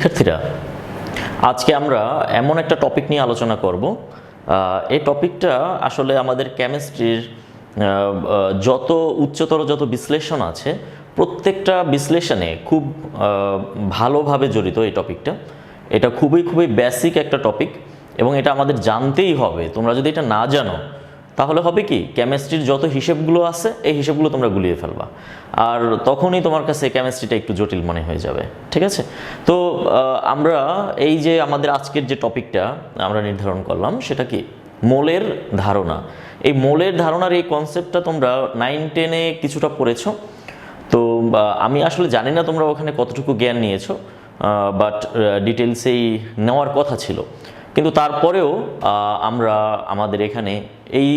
শিক্ষার্থীরা, আজকে আমরা এমন একটা টপিক নিয়ে আলোচনা করব। এই টপিকটা আসলে আমাদের কেমিস্ট্রির যত উচ্চতর যত বিশ্লেষণ আছে, প্রত্যেকটা বিশ্লেষণে খুব ভালোভাবে জড়িত এই টপিকটা। এটা খুবই বেসিক একটা টপিক এবং এটা আমাদের জানতেই হবে। তোমরা যদি এটা না জানো তাহলে হবে কি, কেমিস্ট্রির যত হিসেবগুলো আছে এই হিসেবগুলো তোমরা গুলিয়ে ফেলবা, আর তখনই তোমার কাছে কেমিস্ট্রিটা একটু জটিল মনে হয়ে যাবে। ঠিক আছে? তো আমরা এই যে আমাদের আজকের যে টপিকটা আমরা নির্ধারণ করলাম সেটা কি, মোলের ধারণা। এই মোলের ধারণার এই কনসেপ্টটা তোমরা 9-10-এ কিছুটা পড়েছো। তো আমি আসলে জানি না তোমরা ওখানে কতটুকু জ্ঞান নিয়েছো, বাট ডিটেলসেই নেওয়ার কথা ছিল। কিন্তু তারপরেও আমরা আমাদের এখানে এই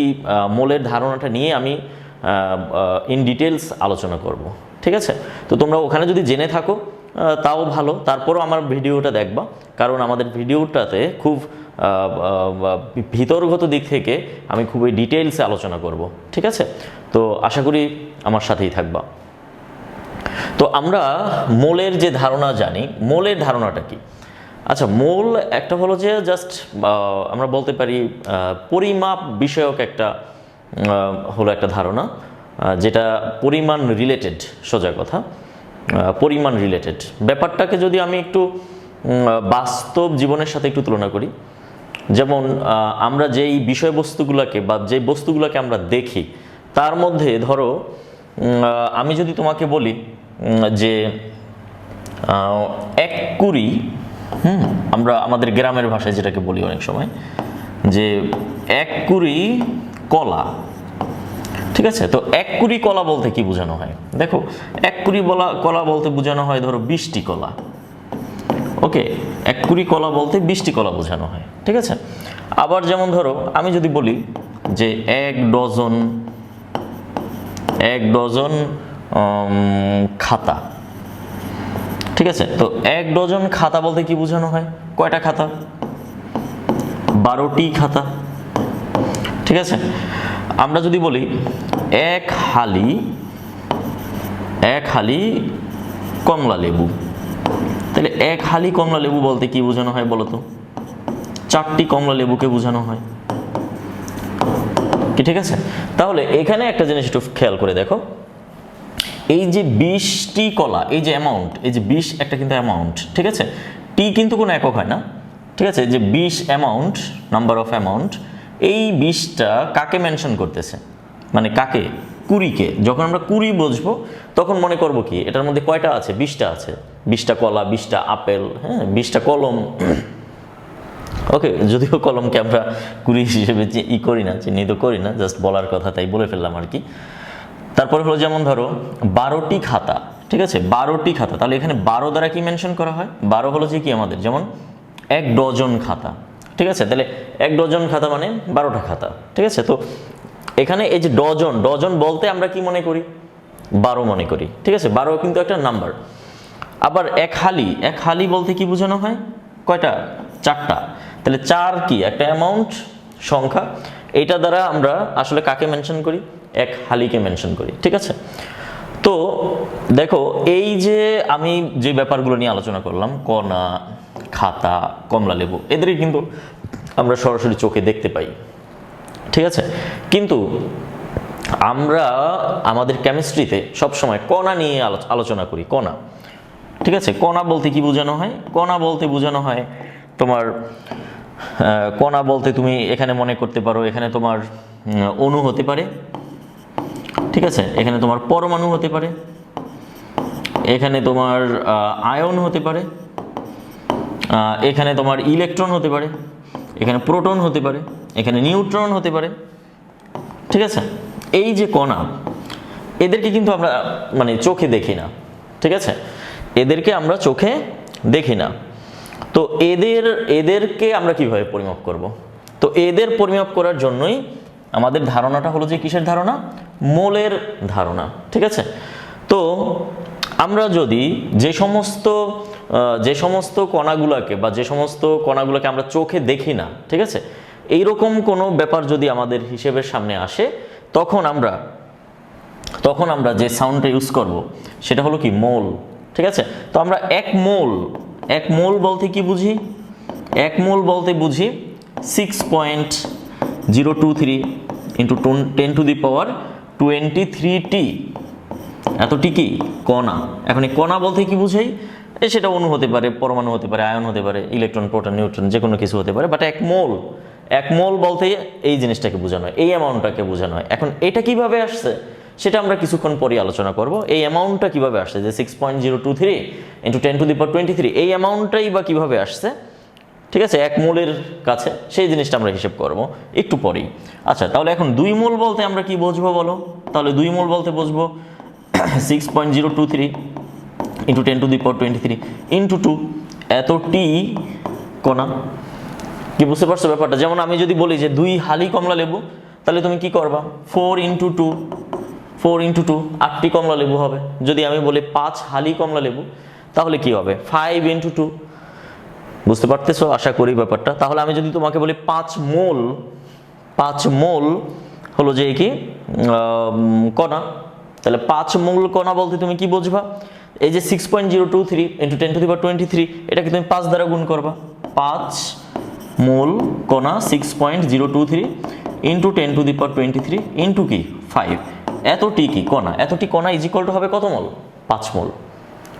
মোলের ধারণাটা নিয়ে আমি ইন ডিটেলস আলোচনা করব। ঠিক আছে? তো তোমরা ওখানে যদি জেনে থাকো তাও ভালো, তারপরও আমার ভিডিওটা দেখবা, কারণ আমাদের ভিডিওটাতে খুব ভিতরগত দিক থেকে আমি খুবই ডিটেলসে আলোচনা করব। ঠিক আছে? তো আশা করি আমার সাথেই থাকবা। তো আমরা মোলের যে ধারণা জানি, মোলের ধারণাটা কি? আচ্ছা, মোল একটা হলো যে জাস্ট আমরা বলতে পারি পরিমাপ বিষয়ক একটা হলো একটা ধারণা, যেটা পরিমাণ রিলেটেড। সোজা কথা, পরিমাণ রিলেটেড ব্যাপারটাকে যদি আমি একটু বাস্তব জীবনের সাথে একটু তুলনা করি, যেমন আমরা যেই বিষয়বস্তুগুলোকে বা যে বস্তুগুলোকে আমরা দেখি তার মধ্যে ধরো আমি যদি তোমাকে বলি যে 1 কুড়ি, আমরা আমাদের গ্রামের ভাষায় যেটাকে বলি অনেক সময় যে 1 কুড়ি কলা। ঠিক আছে? তো 1 কুড়ি কলা বলতে কি বোঝানো হয়? দেখো, 1 কুড়ি কলা বলতে বোঝানো হয় ধরো 20টি কলা। ওকে, 1 কুড়ি কলা বলতে 20টি কলা বোঝানো হয়। ঠিক আছে? আবার যেমন ধরো আমি যদি বলি যে 1 ডজন খাতা। ঠিক আছে? তো 1 ডজন খাতা বলতে কি বোঝানো হয়? কয়টা খাতা? 12টি খাতা। ঠিক আছে? আমরা যদি বলি এক হালি কমলা লেবু, তাহলে 1 হালি কমলা লেবু বলতে কি বোঝানো হয় বলো তো? 4টি কমলা লেবুকে বোঝানো হয় কি? ঠিক আছে? তাহলে এখানে একটা জিনিস একটু খেয়াল করে দেখো, এই যে 20টি কলা, এই যে অ্যামাউন্ট, এই যে 20 একটা কিন্তু অ্যামাউন্ট। ঠিক আছে? টি কিন্তু কোনো একক হয় না। ঠিক আছে? যে 20 অ্যামাউন্ট, নাম্বার অফ অ্যামাউন্ট, এই 20টা কাকে মেনশন করতেছে? মানে কাকে? কুড়িকে। যখন আমরা কুড়ি বুঝবো তখন মনে করব কি, এটার মধ্যে কয়টা আছে? 20টা আছে। 20টা কলা, 20টা আপেল, হ্যাঁ, 20টা কলম। ওকে, যদিও কলমকে আমরা কুড়ি হিসেবে করি না, চিহ্নিত করি না, জাস্ট বলার কথা তাই বলে ফেললাম আর কি। তারপরে হলো যেমন ধরো 12টি খাতা। ঠিক আছে? 12টি খাতা, তাহলে এখানে 12 দ্বারা কি মেনশন করা হয়? 12 হলো যে কি আমাদের, যেমন 1 ডজন খাতা। ঠিক আছে? তাহলে 1 ডজন খাতা মানে 12টা খাতা। ঠিক আছে? তো এখানে এই যে ডজন বলতে আমরা কি মনে করি? 12 মনে করি। ঠিক আছে? 12 কিন্তু একটা নাম্বার। আবার 1 হালি বলতে কি বোঝানো হয়? কয়টা? 4টা। তাহলে 4 কি একটা অ্যামাউন্ট, সংখ্যা। এইটা দ্বারা আমরা আসলে কাকে মেনশন করি? 1 হালিকে মেনশন করি। ঠিক আছে? তো দেখো, এই যে আমি যে ব্যাপারগুলো নিয়ে আলোচনা করলাম, কণা, খাতা, কমলা লেবু, এদেরই কিন্তু আমরা সরাসরি চোখে দেখতে পাই। ঠিক আছে? কিন্তু আমরা আমাদের কেমিস্ট্রিতে সবসময় কণা নিয়ে আলোচনা করি। কণা। ঠিক আছে? কণা বলতে কি বোঝানো হয়? কণা বলতে বোঝানো হয় তোমার, কণা বলতে তুমি এখানে মনে করতে পারো, এখানে তোমার অণু হতে পারে। ঠিক আছে? এখানে তোমার পরমাণু হতে পারে, এখানে তোমার আয়ন হতে পারে, এখানে তোমার ইলেকট্রন হতে পারে, এখানে প্রোটন হতে পারে, এখানে নিউট্রন হতে পারে। ঠিক আছে? এই যে কণা, এদেরকে কিন্তু আমরা মানে চোখে দেখি না। ঠিক আছে? এদেরকে আমরা চোখে দেখি না। তো এদেরকে আমরা কিভাবে পরিমাপ করব? তো এদের পরিমাপ করার জন্যই আমাদের ধারণাটা হলো যে কিসের ধারণা? মোলের ধারণা। ঠিক আছে? তো আমরা যদি যে সমস্ত কণাগুলোকে বা যে সমস্ত কণাগুলোকে আমরা চোখে দেখি না, ঠিক আছে, এইরকম কোনো ব্যাপার যদি আমাদের হিসেবের সামনে আসে, তখন আমরা যে সাউন্ডটা ইউজ করব সেটা হলো কি? মোল। ঠিক আছে? তো আমরা 1 মোল এক মোল বলতে কি বুঝি? এক মোল বলতে বুঝি 6.023 ইন্টু 10⁻23t। এতটি কি কণা। এখন এই কণা বলতে কি বুঝাই? সেটা অণু হতে পারে, পরমাণু হতে পারে, আয়ন হতে পারে, ইলেকট্রন, প্রোটন, নিউট্রন, যে কোনো কিছু হতে পারে। বাট এক মোল বলতে এই জিনিসটাকে বোঝানো হয়, এই অ্যামাউন্টটাকে বোঝানো হয়। এখন এটা কিভাবে আসছে সেটা আমরা কিছুক্ষণ পরে আলোচনা করব। এই অ্যামাউন্টটা কিভাবে আসছে, যে 6.023 ইন্টু 10⁻23, এই অ্যামাউন্টটাই বা কিভাবে আসছে, ঠিক আছে, এক মোলের কাছে, সেই জিনিসটা আমরা হিসেব করব একটু পরেই। আচ্ছা, তাহলে এখন 2 মোল বলতে আমরা কি বুঝবো বলো? তাহলে 2 মোল বলতে বুঝবো 6.023 ইন্টু 10⁻23 ইন্টু 2, এত টি কণা। কি বুঝতে পারছো ব্যাপারটা? যেমন আমি যদি বলি যে 2 হালি কমলা লেবু, তাহলে তুমি কি করবা? 4 ইন্টু 2, 8টি কমলা লেবু হবে। যদি আমি বলি 5 হালি কমলা লেবু, তাহলে কি হবে? 5 ইন্টু 2। বুঝতে পারতেছো আশা করি ব্যাপারটা? তাহলে আমি যদি তোমাকে বলি 5 মোল হলো যে কি কণা, তাহলে 5 মোল কণা বলতে তুমি কি বুঝবা? এই যে 6.023 ইন্টু 10⁻23, এটাকে তুমি 5 দ্বারা গুণ করবা। 5 মোল কণা 6.023 ইন্টু 10⁻23 ইন্টু কি 5, এতটি কি কণা। এতটি কণা ইজ ইকুয়াল টু হবে কত মোল? 5 মোল।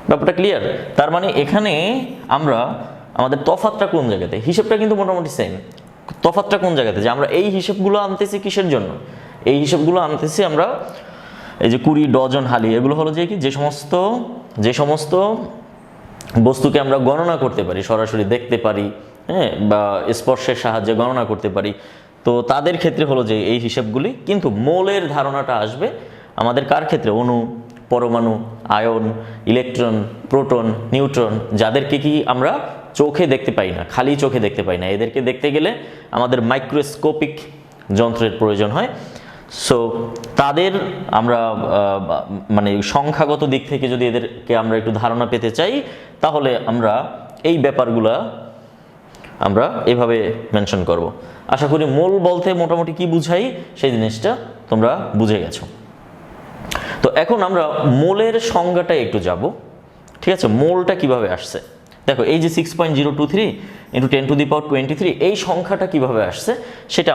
ব্যাপারটা ক্লিয়ার? তার মানে এখানে আমরা আমাদের তফাৎটা কোন জায়গাতে, হিসেবটা কিন্তু মোটামুটি সেম। তফাৎটা কোন জায়গাতে, যে আমরা এই হিসেবগুলো আনতেছি কিসের জন্য? এই হিসেবগুলো আনতেছি আমরা এই যে 20 ডজন হালি, এগুলো হলো যে কি, যে সমস্ত বস্তুকে আমরা গণনা করতে পারি, সরাসরি দেখতে পারি, হ্যাঁ, বা স্পর্শের সাহায্যে গণনা করতে পারি, তো তাদের ক্ষেত্রে হলো যে এই হিসেবগুলি। কিন্তু মোলের ধারণাটা আসবে আমাদের কার ক্ষেত্রে? অণু, পরমাণু, আয়ন, ইলেকট্রন, প্রোটন, নিউট্রন, যাদেরকে কি আমরা চোখে দেখতে পাই না, খালি চোখে দেখতে পাই না, এদেরকে দেখতে গেলে আমাদের মাইক্রোস্কোপিক যন্ত্রের প্রয়োজন হয়। সো তাদের আমরা মানে সংখ্যাগত দিক থেকে যদি এদেরকে আমরা একটু ধারণা পেতে চাই, তাহলে আমরা এই ব্যাপারগুলা আমরা এভাবে মেনশন করব। আশা করি মোল বলতে মোটামুটি কি বুঝাই সেই জিনিসটা তোমরা বুঝে গেছো। তো এখন আমরা মোলের সংজ্ঞাটা একটু যাব, ঠিক আছে? মোলটা কিভাবে আসছে দেখো, এই যে 6.023 ইন্টু 10⁻23, এই সংখ্যাটা কিভাবে আসছে সেটা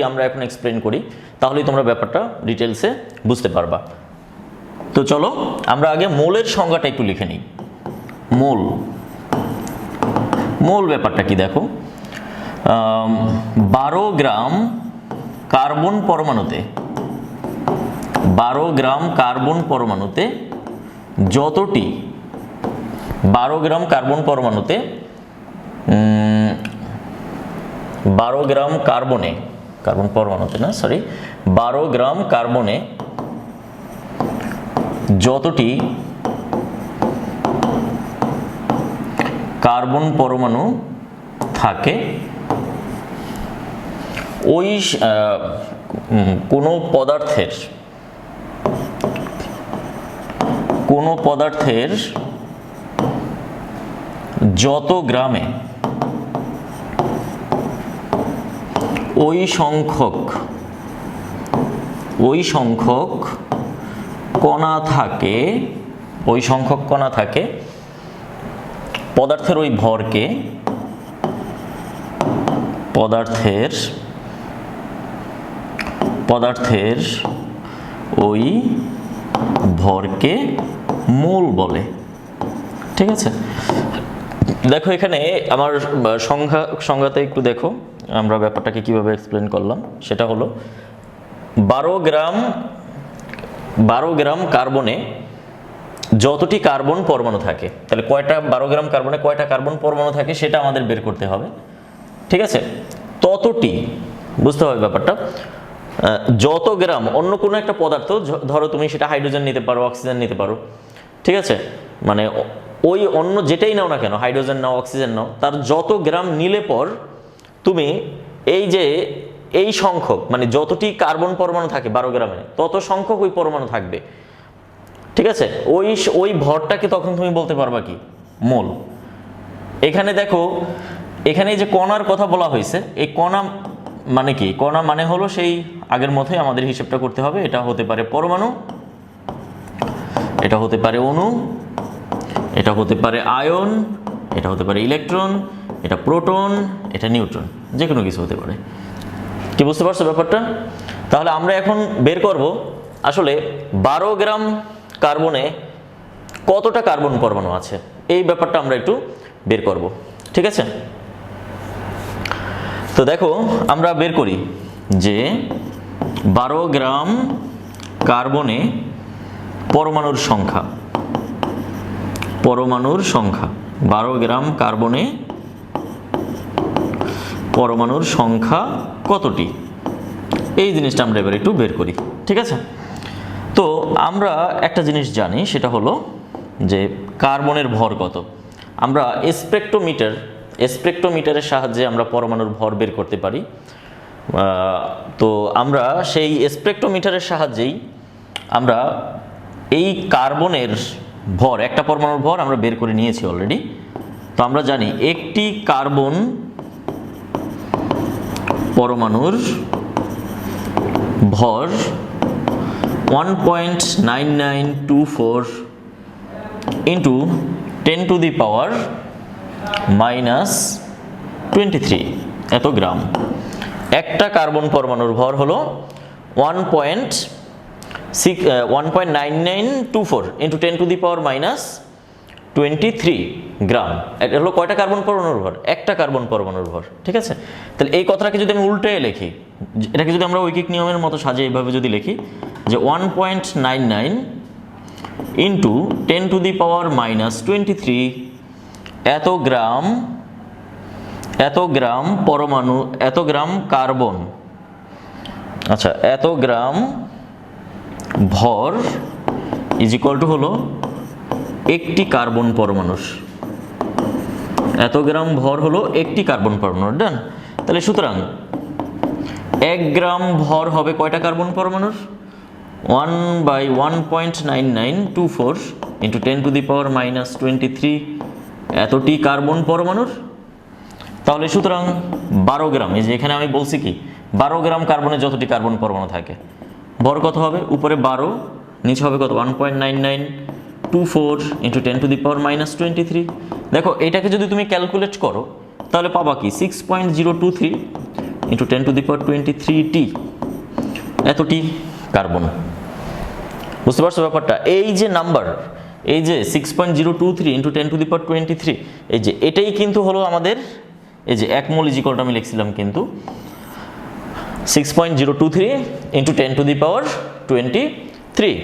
আমরা এখন এক্সপ্লেন করি, তাহলেই তোমরা ব্যাপারটা ডিটেলসে বুঝতে পারবা। তো চলো আমরা আগে মোলের সংজ্ঞাটা একটু লিখে নিই। মোল ব্যাপারটা কি দেখো, 12 গ্রাম কার্বন পরমাণুতে 12 গ্রাম কার্বন পরমাণুতে যতটি 12 গ্রাম কার্বন পরমাণুতে 12 গ্রাম কার্বন পরমাণুতে না, সরি, 12 গ্রাম কার্বনে যতটি কার্বন পরমাণু থাকে, ওই কোনো পদার্থের যত গ্রামে ওই সংখ্যক কণা থাকে, পদার্থের ওই ভরকে ওই ভরকে মোল বলে। ঠিক আছে, দেখো এখানে আমার সংজ্ঞাতে একটু দেখো আমরা ব্যাপারটাকে কিভাবে এক্সপ্লেন করলাম। সেটা হলো 12 গ্রাম কার্বনে যতটি কার্বন পরমাণু থাকে, তাহলে কয়টা 12 গ্রাম কার্বনে কয়টা কার্বন পরমাণু থাকে সেটা আমাদের বের করতে হবে। ঠিক আছে, ততটি বুঝতে হবে ব্যাপারটা। যত গ্রাম অন্য কোনো একটা পদার্থ, ধরো তুমি সেটা হাইড্রোজেন নিতে পারো, অক্সিজেন নিতে পারো, ঠিক আছে, মানে ওই অন্য যেটাই নাও না কেন, হাইড্রোজেন নাও, অক্সিজেন নাও, তার যত গ্রাম নিলে পর তুমি এই সংখ্যক, মানে যতটি কার্বন পরমাণু থাকে 12 গ্রামে, তত সংখ্যক ওই পরমাণু থাকবে। ঠিক আছে, ওই ভরটাকে তখন তুমি বলতে পারবা কি? মোল। এখানে দেখো, এখানে যে কণার কথা বলা হয়েছে, এই কণা মানে কি? কণা মানে হলো সেই আগের মতোই আমাদের হিসেবটা করতে হবে। এটা হতে পারে পরমাণু, এটা হতে পারে অণু, এটা হতে পারে আয়ন, এটা হতে পারে ইলেকট্রন, এটা প্রোটন, এটা নিউট্রন, যে কোনো কিছু হতে পারে। কি বুঝতে পারছো ব্যাপারটা? তাহলে আমরা এখন বের করব আসলে 12 গ্রাম কার্বনে কতটা কার্বন পরমাণু আছে, এই ব্যাপারটা আমরা একটু বের করব। ঠিক আছে, তো দেখো আমরা বের করি যে 12 গ্রাম কার্বনে পরমাণুর সংখ্যা, 12 গ্রাম কার্বনে পরমাণুর সংখ্যা কতটি, এই জিনিসটা আমরা এবার একটু বের করি। ঠিক আছে, তো আমরা একটা জিনিস জানি, সেটা হলো যে কার্বনের ভর কত। আমরা স্পেকট্রোমিটারের সাহায্যে আমরা পরমাণুর ভর বের করতে পারি। তো আমরা সেই স্পেকট্রোমিটারের সাহায্যেই আমরা এই কার্বনের ভর, একটা পরমাণুর ভর আমরা বের করে নিয়েছি অলরেডি। তো আমরা জানি একটি কার্বন পরমাণুর ভর 1.9924 ইন্টু 10 টু দি পাওয়ার -23 এত গ্রাম। একটা কার্বন পরমাণুর ভর হলো 1.9924 ইন্টু 10 টু দি পাওয়ার -23 গ্রাম। এটা হলো কয়টা কার্বন পরমাণুর ভর? একটা কার্বন পরমাণুর ভর। ঠিক আছে, তাহলে এই কথাটাকে যদি আমি উল্টে লিখি, এটাকে যদি আমরা ঐকিক নিয়মের মতো সাজিয়ে এইভাবে যদি লিখি যে 1.99 ইন্টু 10 টু দি পাওয়ার -23 এত গ্রাম পরমাণু, এত গ্রাম কার্বন, আচ্ছা এত গ্রাম ভর ইজ ইকুয়াল টু হলো একটি কার্বন পরমাণুর, এত গ্রাম ভর হলো একটি কার্বন পরমাণুর। ডান, তাহলে সুতরাং 1 গ্রাম ভর হবে কয়টা কার্বন পরমাণুর? 1/1.9924 ইন্টু 10 টু দি পাওয়ার -23 এতটি কার্বন পরমাণুর। তাহলে সুতরাং 12 গ্রাম, এই যে এখানে আমি বলছি কি 12 গ্রাম কার্বনে যতটি কার্বন পরমাণু থাকে, ভর কত হবে? উপরে 12, নিচে হবে কত? 1.9924 ইন্টু 10 টু দি পাওয়ার -23। দেখো এটাকে যদি তুমি ক্যালকুলেট করো তাহলে পাবা কি 6.023 into 10 to the power 23t এতটি কার্বন। বুঝতে পারছো ব্যাপারটা? এই যে নাম্বার, এই যে 6.023 ইন্টু 10 টু দি পাওয়ার 23, এই যে এটাই কিন্তু হলো আমাদের এই যে 1 মোল ইজিকলটা আমি লিখছিলাম কিন্তু 6.023 ইন্টু 10 টু দি পাওয়ার 23।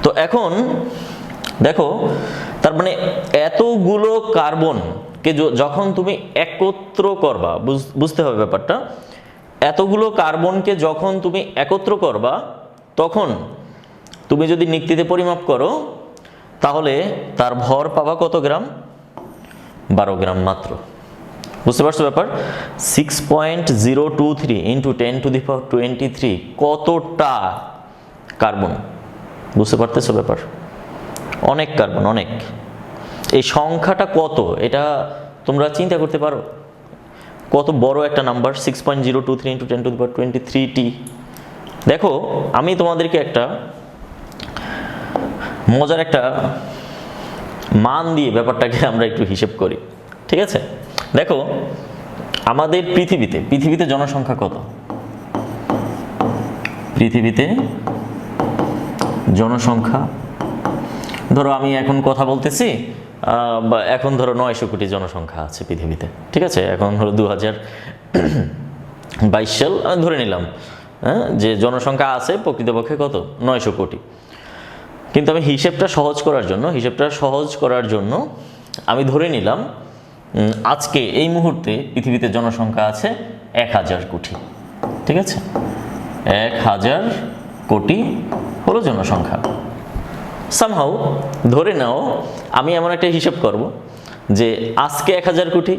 তো এখন দেখো, তার মানে এতগুলো কার্বনকে যখন তুমি একত্র করবা, বুঝতে হবে ব্যাপারটা, এতগুলো কার্বনকে যখন তুমি একত্র করবা তখন তুমি যদি নিক্তিতে পরিমাপ করো তাহলে তার ভর পাবা কত গ্রাম? 12 গ্রাম মাত্র। বুঝতে পারছো ব্যাপার? 6.023 ইন্টু 10 টু দি পাওয়ার 23 কতটা কার্বন? বুঝতে পারতেছো ব্যাপার? অনেক কার্বন, অনেক। এই সংখ্যাটা কত এটা তোমরা চিন্তা করতে পারো? কত বড় একটা number 6.023 into 10 to the power 23t। দেখো আমি তোমাদেরকে একটা মজার একটা মান দিয়ে ব্যাপারটাকে আমরা একটু হিসেব করি। ঠিক আছে, দেখো আমাদের পৃথিবীতে জনসংখ্যা কত? পৃথিবীতে জনসংখ্যা, ধরো আমি এখন কথা বলতেছি, এখন ধরো 900 কোটি জনসংখ্যা আছে পৃথিবীতে। ঠিক আছে, এখন হলো 2022 সাল, আমি ধরে নিলাম যে জনসংখ্যা আছে প্রকৃতপক্ষে কত? 900 কোটি। কিন্তু আমি হিসেবটা সহজ করার জন্য আমি ধরে নিলাম আজকে এই মুহূর্তে পৃথিবীতে জনসংখ্যা আছে 1000 কোটি। ঠিক আছে, 1000 কোটি হলো জনসংখ্যা। সামহাউ ধরে নাও আমি এমন একটা হিসেব করব যে আজকে 1000 কোটি,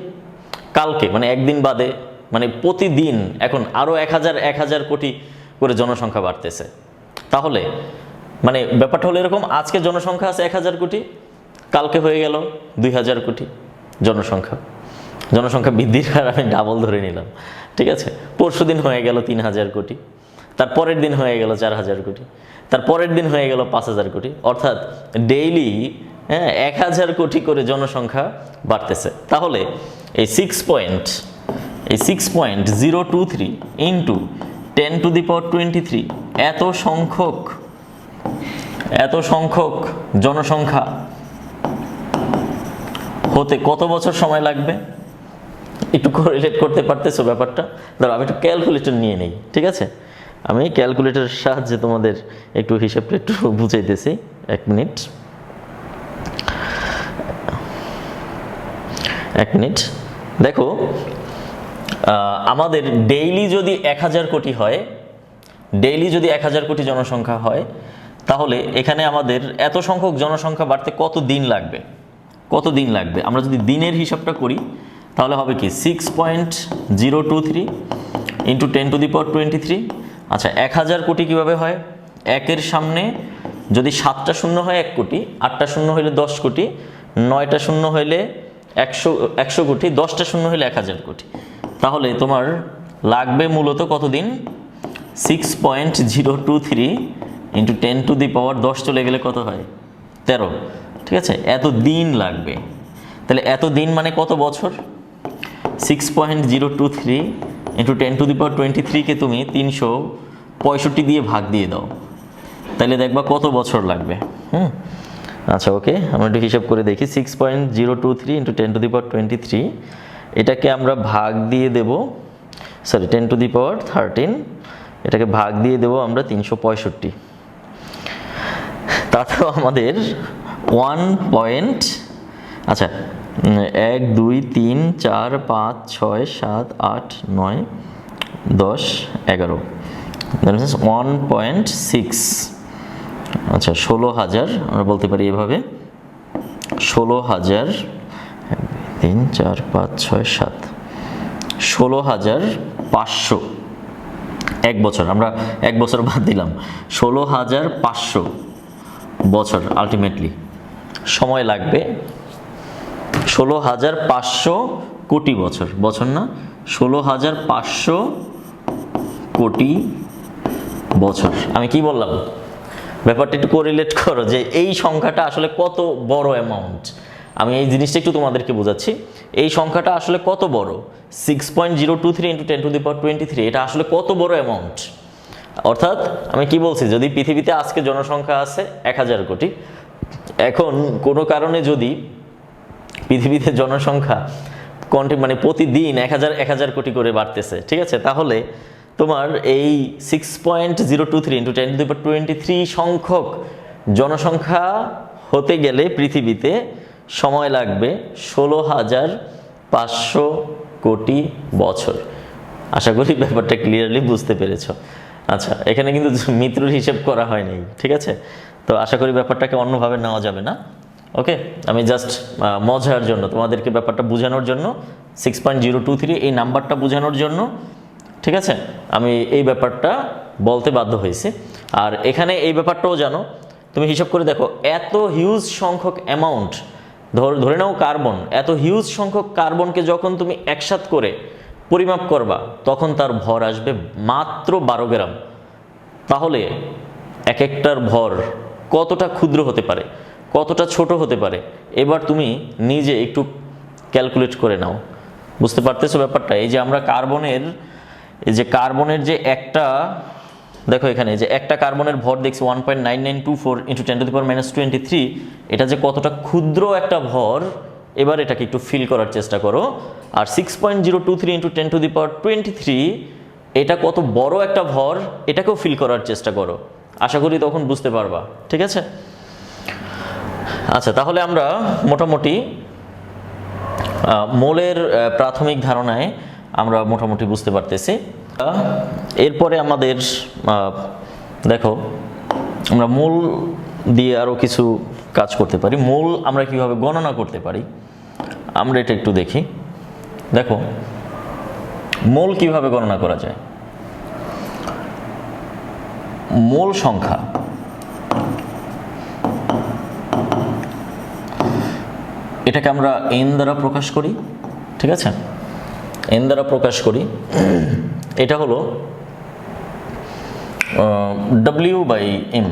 কালকে মানে একদিন বাদে, মানে প্রতিদিন এখন আরো 1000 কোটি করে জনসংখ্যা বাড়তেছে। তাহলে মানে ব্যাপারটা হলো এরকম, আজকে জনসংখ্যা আছে 1000 কোটি, কালকে হয়ে গেল 2000 কোটি জনসংখ্যা বৃদ্ধির হার আমি ডাবল ধরে নিলাম। ঠিক আছে, পরশু দিন হয়ে গেল 3000 কোটি, তার পরের দিন হয়ে গেল 4000 কোটি, তার পরের দিন হয়ে গেল 5000 কোটি। অর্থাৎ হ্যাঁ 1000 কোটি করে জনসংখ্যা বাড়তেছে। তাহলে এই 6.023 ইন্টু 10⁻23 এত সংখ্যক জনসংখ্যা হতে কত বছর সময় লাগবে? একটু কোরিলেট করতে পারতেছো ব্যাপারটা? ধরো আমি একটু ক্যালকুলেটর নিয়ে নেই, ঠিক আছে? আমি ক্যালকুলেটরের সাহায্যে তোমাদের একটু হিসাবটা একটু বুঝাইতেছি। 1 মিনিট। দেখো আমাদের ডেইলি যদি 1000 কোটি হয়, ডেইলি যদি 1000 কোটি জনসংখ্যা হয়, তাহলে এখানে আমাদের এত সংখ্যক জনসংখ্যা বাড়তে কত দিন লাগবে? আমরা যদি দিনের হিসাবটা করি তাহলে হবে কি 6.023 ইন্টু 10⁻23। আচ্ছা 1000 কোটি কিভাবে হয়? একের সামনে যদি 7টা শূন্য হয় 1 কোটি, 8টা শূন্য হইলে 10 কোটি, 9টা শূন্য হইলে 100 কোটি, 10টা শূন্য হইলে 1000 কোটি। তাহলে তোমার লাগবে মূলত কতদিন? 6.023 ইন্টু 10⁻10 চলে গেলে কত হয়? 13, ঠিক আছে? এত দিন লাগবে। তাহলে এত দিন মানে কত বছর? 6.023 ইন্টু 10⁻23 কে তুমি 365 দিয়ে ভাগ দিয়ে দাও, তাহলে দেখবা কত বছর লাগবে। আচ্ছা ওকে, আমরা একটু হিসাব করে দেখি। 6.023 ইন্টু 10⁻23 এটাকে আমরা ভাগ দিয়ে দেব, 10⁻13 এটাকে ভাগ দিয়ে দেব আমরা 365। তাতেও আমাদের 1 2 3 4 5 6 7 8 9 10 11 1.6। আচ্ছা 16,000 আমরা বলতে পারি এভাবে, 16,000 3 4 5 6 7 16,500 এক বছর। আমরা 1 বছর বাদ দিলাম, 16,500 বছর আলটিমেটলি সময় লাগবে। 16,500 কোটি বছর, বছর না, 16,500 কোটি বছর। আমি কি বললাম? ব্যাপারটা একটু কোরিলেট করো যে এই সংখ্যাটা আসলে কত বড় অ্যামাউন্ট। আমি এই জিনিসটা একটু তোমাদেরকে বোঝাচ্ছি। এই সংখ্যাটা আসলে কত বড়, 6.023 ইন্টু 10⁻23 এটা আসলে কত বড় অ্যামাউন্ট। অর্থাৎ আমি কি বলছি, যদি পৃথিবীতে আজকে জনসংখ্যা আছে 1000 কোটি, এখন কোনো কারণে যদি পৃথিবীতে জনসংখ্যা মানে প্রতিদিন 1000 কোটি করে বাড়তেছে, ঠিক আছে? তাহলে তোমার এই 6.023 ইন্টু 10⁻23 সংখ্যক জনসংখ্যা হতে গেলে পৃথিবীতে সময় লাগবে 16,500 কোটি বছর। আশা করি ব্যাপারটা ক্লিয়ারলি বুঝতে পেরেছো। আচ্ছা এখানে কিন্তু মৃত্যুর হিসেব করা হয়নি, ঠিক আছে? তো আশা করি ব্যাপারটাকে অন্যভাবে নেওয়া যাবে না। ওকে, আমি জাস্ট মজার জন্য তোমাদেরকে ব্যাপারটা বোঝানোর জন্য, 6.023 এই নাম্বারটা বোঝানোর জন্য, ঠিক আছে, আমি এই ব্যাপারটা বলতে বাধ্য হয়েছি। আর এখানে এই ব্যাপারটাও জানো, তুমি হিসাব করে দেখো, এত হিউজ সংখ্যক অ্যামাউন্ট, ধরে নাও কার্বন, এত হিউজ সংখ্যক কার্বনকে যখন তুমি একসাথ করে পরিমাপ করবা তখন তার ভর আসবে মাত্র 12 গ্রাম। তাহলে এক একটার ভর কতটা ক্ষুদ্র হতে পারে, কতটা ছোট হতে পারে, এবার তুমি নিজে একটু ক্যালকুলেট করে নাও। বুঝতে পারতেছো ব্যাপারটা? এই যে আমরা কার্বনের যে একটা, দেখো এখানে যে একটা কার্বনের ভর দেখছি 1.9924 ইন্টু 10⁻23, এটা যে কতটা ক্ষুদ্র একটা ভর, এবার এটাকে একটু ফিল করার চেষ্টা করো। আর 6.023 ইন্টু 10⁻23 এটা কত বড় একটা ভর, এটাকেও ফিল করার চেষ্টা করো। আশা করি তখন বুঝতে পারবা, ঠিক আছে? আচ্ছা তাহলে আমরা মোটামুটি মোলের প্রাথমিক ধারণায় আমরা মোটামুটি বুঝতে পারতেছি। এরপরে আমাদের দেখো, আমরা মোল দিয়ে আরও কিছু কাজ করতে পারি। মোল আমরা কিভাবে গণনা করতে পারি আমরা এটা একটু দেখি। দেখো মোল কিভাবে গণনা করা যায়। মোল সংখ্যা এটাকে আমরা n দ্বারা প্রকাশ করি, ঠিক আছে? n দ্বারা প্রকাশ করি, এটা হলো W/m,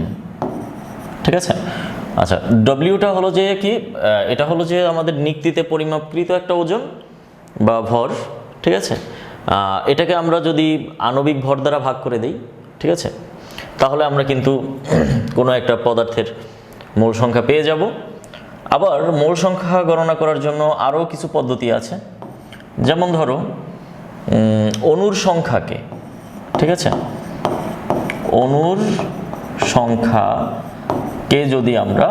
ঠিক আছে? আচ্ছা, ডব্লিউটা হলো যে কি, এটা হলো যে আমাদের নিক্তিতে পরিমাপকৃত একটা ওজন বা ভর, ঠিক আছে। এটাকে আমরা যদি আণবিক ভর দ্বারা ভাগ করে দিই, ঠিক আছে, তাহলে আমরা কিন্তু কোনো একটা পদার্থের মোল সংখ্যা পেয়ে যাব। আবার মোল সংখ্যা গণনা করার জন্য আরও কিছু পদ্ধতি আছে, যেমন ধরো অণুর সংখ্যাকে, ঠিক আছে, অণুর সংখ্যাকে যদি আমরা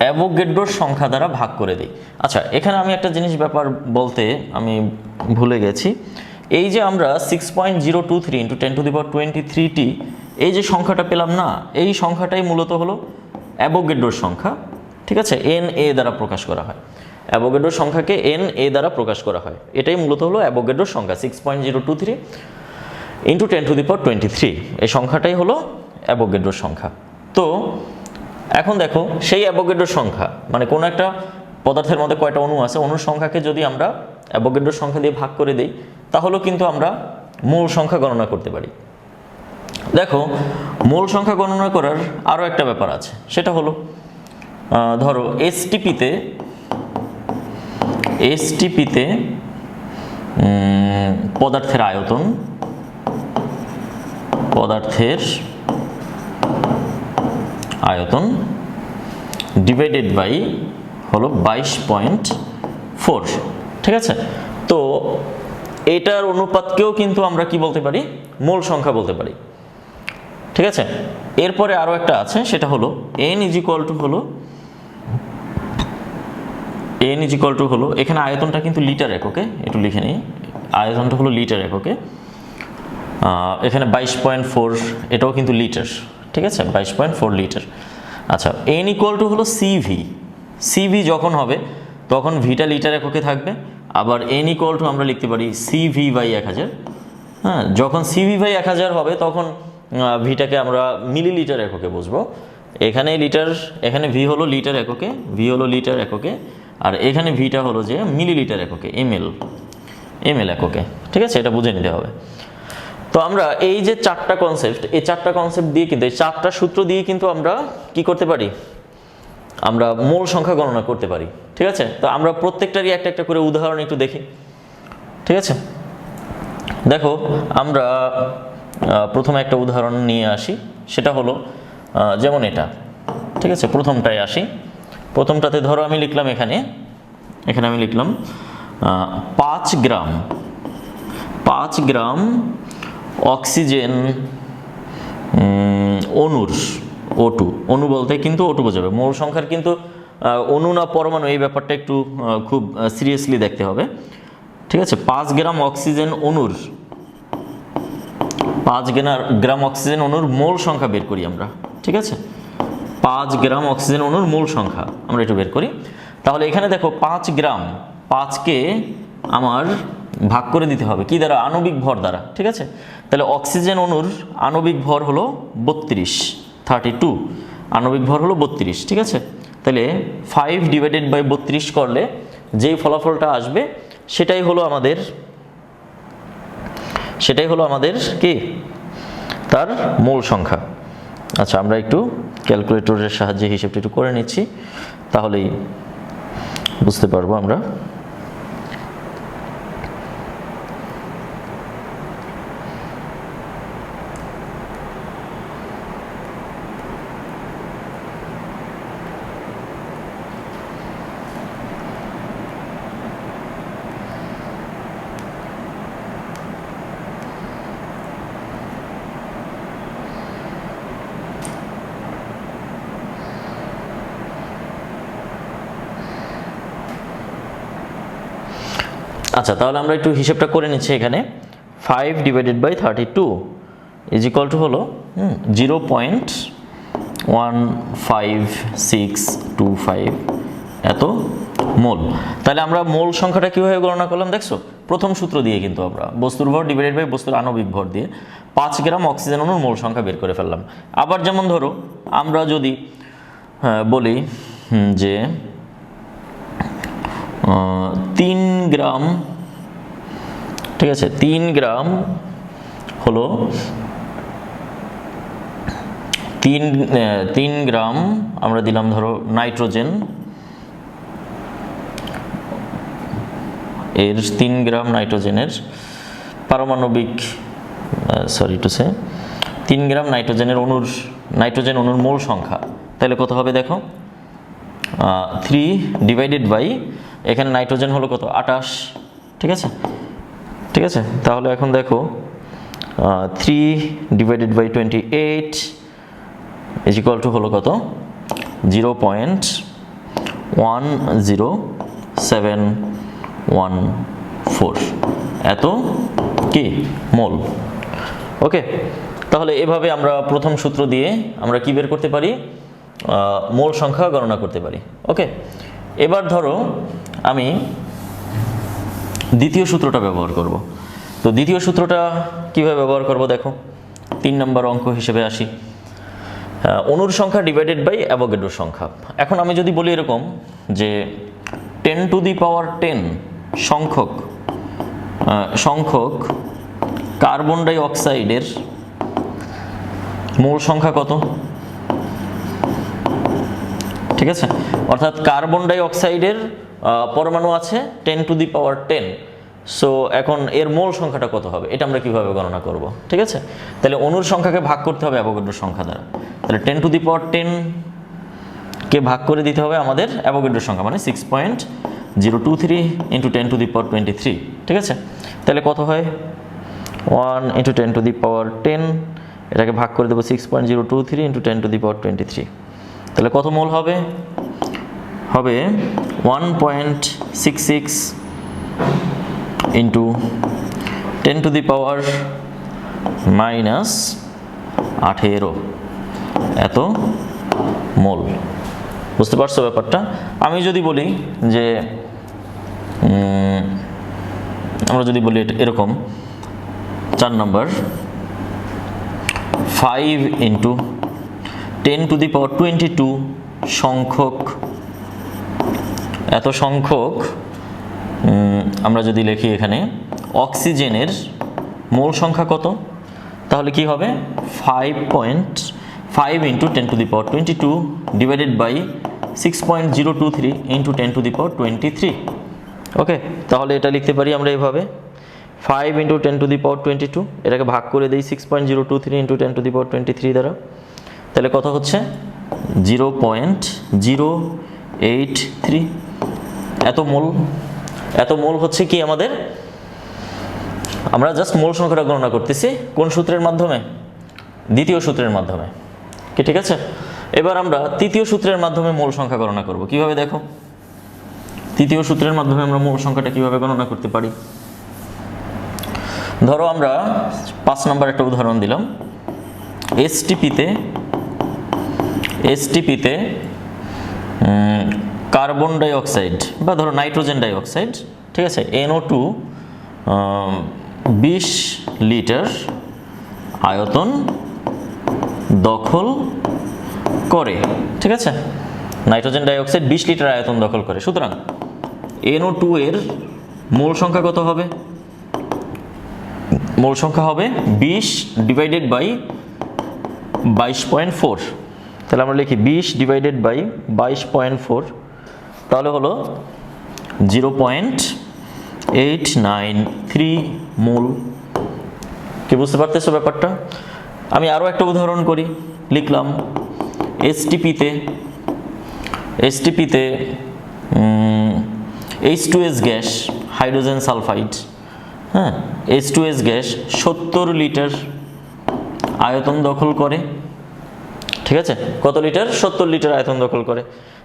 অ্যাভোগাড্রোর সংখ্যা দ্বারা ভাগ করে দিই। আচ্ছা, এখানে আমি একটা জিনিস ব্যাপার বলতে আমি ভুলে গেছি। এই যে আমরা 6.023 × 10⁻23টি এই যে সংখ্যাটা পেলাম না, এই সংখ্যাটাই মূলত হলো অ্যাভোগাড্রোর সংখ্যা, ঠিক আছে, Na দ্বারা প্রকাশ করা হয়। অ্যাভোগাড্রোর সংখ্যাকে Na দ্বারা প্রকাশ করা হয়, এটাই মূলত হলো অ্যাভোগাড্রোর সংখ্যা। 6.023 × 10⁻23 এই সংখ্যাটাই হলো অ্যাভোগাড্রোর সংখ্যা। তো এখন দেখো, সেই অ্যাভোগাড্রোর সংখ্যা মানে কোনো একটা পদার্থের মধ্যে কয়টা অণু আছে, অণুর সংখ্যাকে যদি আমরা অ্যাভোগাড্রোর সংখ্যা দিয়ে ভাগ করে দিই, তাহলেও কিন্তু আমরা মোল সংখ্যা গণনা করতে পারি। দেখো, মোল সংখ্যা গণনা করার আরও একটা ব্যাপার আছে, সেটা হলো ধরো এসটিপিতে পদার্থের আয়তন ডিভাইডেড বাই হলো 22.4, ঠিক আছে। তো এটার অনুপাতকেও কিন্তু আমরা কি বলতে পারি, মোল সংখ্যা বলতে পারি, ঠিক আছে। এরপরে আরও একটা আছে, সেটা হলো n হলো এখানে আয়তনটা কিন্তু লিটার এককে, একটু লিখে নিই, আয়তনটা হলো লিটার এককে। এখানে 22.4 এটাও কিন্তু লিটার, ঠিক আছে, 22.4 লিটার। আচ্ছা, n হলো সিভি যখন হবে তখন ভিটা লিটার এককে থাকবে, আবার n আমরা লিখতে পারি CV/1000। হ্যাঁ, যখন CV/1000 হবে তখন ভিটাকে আমরা মিলিলিটার এককে বুঝবো। এখানে লিটার, এখানে ভি হলো লিটার এককে, আর এখানে ভিটা হলো যে মিলিলিটার এককে, ml এককে, ঠিক আছে, এটা বুঝে নিতে হবে। তো আমরা এই যে চারটা কনসেপ্ট, এই চারটা কনসেপ্ট দিয়ে কিন্তু, এই চারটা সূত্র দিয়ে কিন্তু আমরা কি করতে পারি, আমরা মোল সংখ্যা গণনা করতে পারি, ঠিক আছে। তো আমরা প্রত্যেকটারই একটা একটা করে উদাহরণ একটু দেখি, ঠিক আছে। দেখো, আমরা প্রথমে একটা উদাহরণ নিয়ে আসি, সেটা হলো যেমন এটা, ঠিক আছে। প্রথমটায় আসি, প্রথমটাতে ধরো আমি লিখলাম এখানে আমি লিখলাম 5 গ্রাম অক্সিজেন অণুর O2, অণু বলতে কিন্তু O2 বোঝাবে, মোল সংখ্যার কিন্তু অণু না পরমাণু, এই ব্যাপারটা একটু খুব সিরিয়াসলি দেখতে হবে, ঠিক আছে। 5 গ্রাম অক্সিজেন অণুর 5 গ্রাম অক্সিজেন অণুর মোল সংখ্যা বের করি আমরা, ঠিক আছে। 5 গ্রাম অক্সিজেন অণুর মোল সংখ্যা আমরা একটু বের করি। তাহলে এখানে দেখো 5 গ্রাম, 5কে আমার ভাগ করে দিতে হবে কি দ্বারা, আণবিক ভর দ্বারা, ঠিক আছে। তাহলে অক্সিজেন অণুর আণবিক ভর হলো 32, আণবিক ভর হলো 32, ঠিক আছে। তাহলে 5/32 করলে যেই ফলাফলটা আসবে সেটাই হলো আমাদের কি, তার মোল সংখ্যা। আচ্ছা, আমরা একটু ক্যালকুলেটরের সাহায্যে হিসেবটা একটু করে নিচ্ছি, তাহলেই বুঝতে পারবো আমরা। আচ্ছা, তাহলে আমরা একটু হিসেবটা করে নিচ্ছি। এখানে 5/32 হলো 0.15625 এত মোল। তাহলে আমরা মোল সংখ্যাটা কিভাবে গণনা করলাম দেখছো, প্রথম সূত্র দিয়ে কিন্তু আমরা বস্তুর ভর ডিভাইডেড বাই বস্তুর আণবিক ভর দিয়ে 5 গ্রাম অক্সিজেন অণুর মোল সংখ্যা বের করে ফেললাম। আবার যেমন ধরো আমরা যদি বলি যে 3 গ্রাম, ঠিক আছে, 3 গ্রাম হলো 3 গ্রাম আমরা দিলাম ধরো নাইট্রোজেন, এর 3 গ্রাম নাইট্রোজেনের পারমাণবিক 3 গ্রাম নাইট্রোজেন অণুর মোল সংখ্যা, তাহলে কত হবে দেখো, 3 ডিভাইডেড বাই, এখানে নাইট্রোজেন হলো কত 28, ঠিক আছে, ঠিক আছে। তাহলে এখন দেখো 3 divided by 28 is equal to হলো কত 0.10714 এত কি মোল। ওকে, তাহলে এভাবে আমরা প্রথম সূত্র দিয়ে আমরা কি বের করতে পারি, মোল সংখ্যা গণনা করতে পারি। ওকে, এবার ধরো আমি দ্বিতীয় সূত্রটা ব্যবহার করব। তো দ্বিতীয় সূত্রটা কিভাবে ব্যবহার করব দেখো, 3 নম্বর অঙ্ক হিসেবে আসি, অণুর সংখ্যা ডিভাইডেড বাই অ্যাভোগাড্রোর সংখ্যা। এখন আমি যদি বলি এরকম যে 10⁻10 সংখ্যক কার্বন ডাই অক্সাইডের মোল সংখ্যা কত, ঠিক আছে, অর্থাৎ কার্বন ডাই অক্সাইডের পরমাণু আছে 10⁻10, সো এখন এর মোল সংখ্যাটা কত হবে এটা আমরা কিভাবে গণনা করব, ঠিক আছে। তাহলে অণুর সংখ্যাকে ভাগ করতে হবে অ্যাভোগাড্রোর সংখ্যা দ্বারা, তাহলে 10⁻10 কে ভাগ করে দিতে হবে আমাদের অ্যাভোগাড্রোর সংখ্যা, মানে 6.023 × 10⁻23, ঠিক আছে। তাহলে কত হয় 1 × 10⁻10, এটাকে ভাগ করে দেবো 6.023 × 10⁻23, তাহলে কত মোল হবে 1.66 × 10⁻−18 এত মোল। বুঝতে পারছো ব্যাপারটা? আমি যদি বলি যে আমরা যদি বলি এরকম 4 নম্বর 5 × 10⁻22 এত সংখ্যক আমরা যদি লিখি এখানে অক্সিজেনের মোল সংখ্যা কত, তাহলে কি হবে 5 × 10⁻22 ডিভাইডেড বাই 6.023 × 10⁻23। ওকে, তাহলে এটা লিখতে পারি আমরা এইভাবে 5 × 10⁻22, এটাকে ভাগ করে দিই 6.023 × 10⁻23 দ্বারা, তাহলে কত হচ্ছে 0.083 এত মোল হচ্ছে কি আমাদের, আমরা জাস্ট মোল সংখ্যাটা গণনা করতেছি কোন সূত্রের মাধ্যমে, দ্বিতীয় সূত্রের মাধ্যমে, কি ঠিক আছে। এবার আমরা তৃতীয় সূত্রের মাধ্যমে মোল সংখ্যা গণনা করব, কিভাবে দেখো, তৃতীয় সূত্রের মাধ্যমে আমরা মোল সংখ্যাটা কিভাবে গণনা করতে পারি। ধরো আমরা 5 নম্বর একটা উদাহরণ দিলাম, এসটিপিতে কার্বন ডাই অক্সাইড বা ধরো নাইট্রোজেন ডাই অক্সাইড, ঠিক আছে, NO2 20 লিটার আয়তন দখল করে, ঠিক আছে, নাইট্রোজেন ডাই অক্সাইড 20 লিটার আয়তন দখল করে। সুতরাং NO2 এর মোল সংখ্যা কত হবে, মোল সংখ্যা হবে 20 ডিভাইডেড বাই 22.4, তাহলে আমরা লিখি 20 ডিভাইডেড বাই 22.4, তাহলে হলো 0.893 মোল। কি বুঝতে পারতেছো ব্যাপারটা? আমি আরও একটা উদাহরণ করি, লিখলাম এসটিপিতে H2S গ্যাস, হাইড্রোজেন সালফাইড, হ্যাঁ, H2S গ্যাস 70 লিটার আয়তন দখল করে, ঠিক আছে, কত লিটার, 70 লিটার আয়তন দখল করে।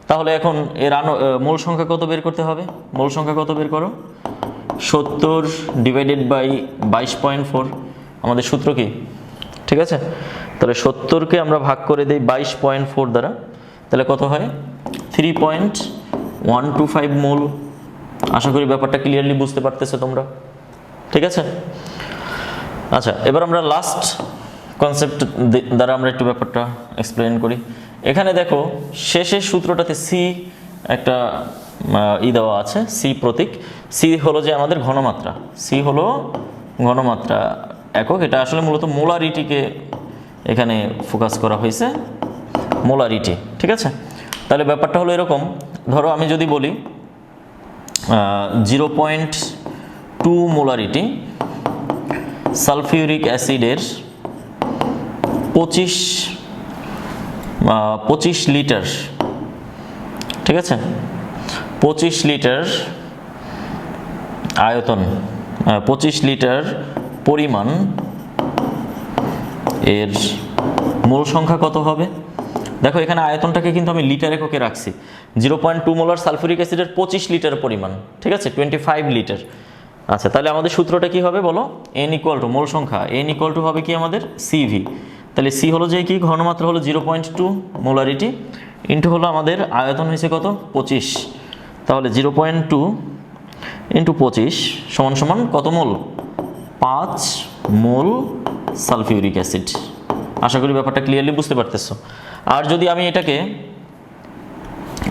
তাহলে এখন এর মোল সংখ্যা কত বের করতে হবে, মোল সংখ্যা কত বের করো, 70 ডিভাইডেড বাই 22.4, আমাদের সূত্র কি, ঠিক আছে। তাহলে 70কে আমরা ভাগ করে দিই 22.4 দ্বারা, তাহলে কত হয় 3.125 মোল। আশা করি ব্যাপারটা ক্লিয়ারলি বুঝতে পারতেছো তোমরা, ঠিক আছে। আচ্ছা, এবার আমরা লাস্ট কনসেপ্ট দ্বারা আমরা একটু ব্যাপারটা এক্সপ্লেন করি। এখানে দেখো শেষের সূত্রটাতে সি একটা দেওয়া আছে, সি প্রতীক। সি হলো যে আমাদের ঘনমাত্রা, সি হলো ঘনমাত্রা একক, এটা আসলে মূলত মোলারিটিকে এখানে ফোকাস করা হয়েছে মোলারিটি, ঠিক আছে। তাহলে ব্যাপারটা হলো এরকম, ধরো আমি যদি বলি 0.2 মোলারিটি সালফিউরিক অ্যাসিডের 25 লিটার, ঠিক আছে, 25 লিটার আয়তন, 25 লিটার পরিমাণ, এর মোল সংখ্যা কত হবে? দেখো এখানে আয়তনটাকে কিন্তু আমি লিটার এককে রাখছি। 0.2 মোলার সালফিউরিক অ্যাসিডের 25 লিটার পরিমাণ, ঠিক আছে, 25 লিটার। আচ্ছা, তাহলে আমাদের সূত্রটা কি হবে বলো? n ইকুয়াল টু মোল সংখ্যা, n ইকুয়াল টু হবে কি আমাদের সিভি। তাহলে সি হলো যে কি, ঘনমাত্রা হলো 0.2 মোলারিটি, ইন্টু হলো আমাদের আয়তন হয়েছে কত? 25। তাহলে 0.2 ইন্টু 25 সমান সমান কত মোল? 5 মোল সালফিউরিক অ্যাসিড। আশা করি ব্যাপারটা ক্লিয়ারলি বুঝতে পারতেছো। আর যদি আমি এটাকে,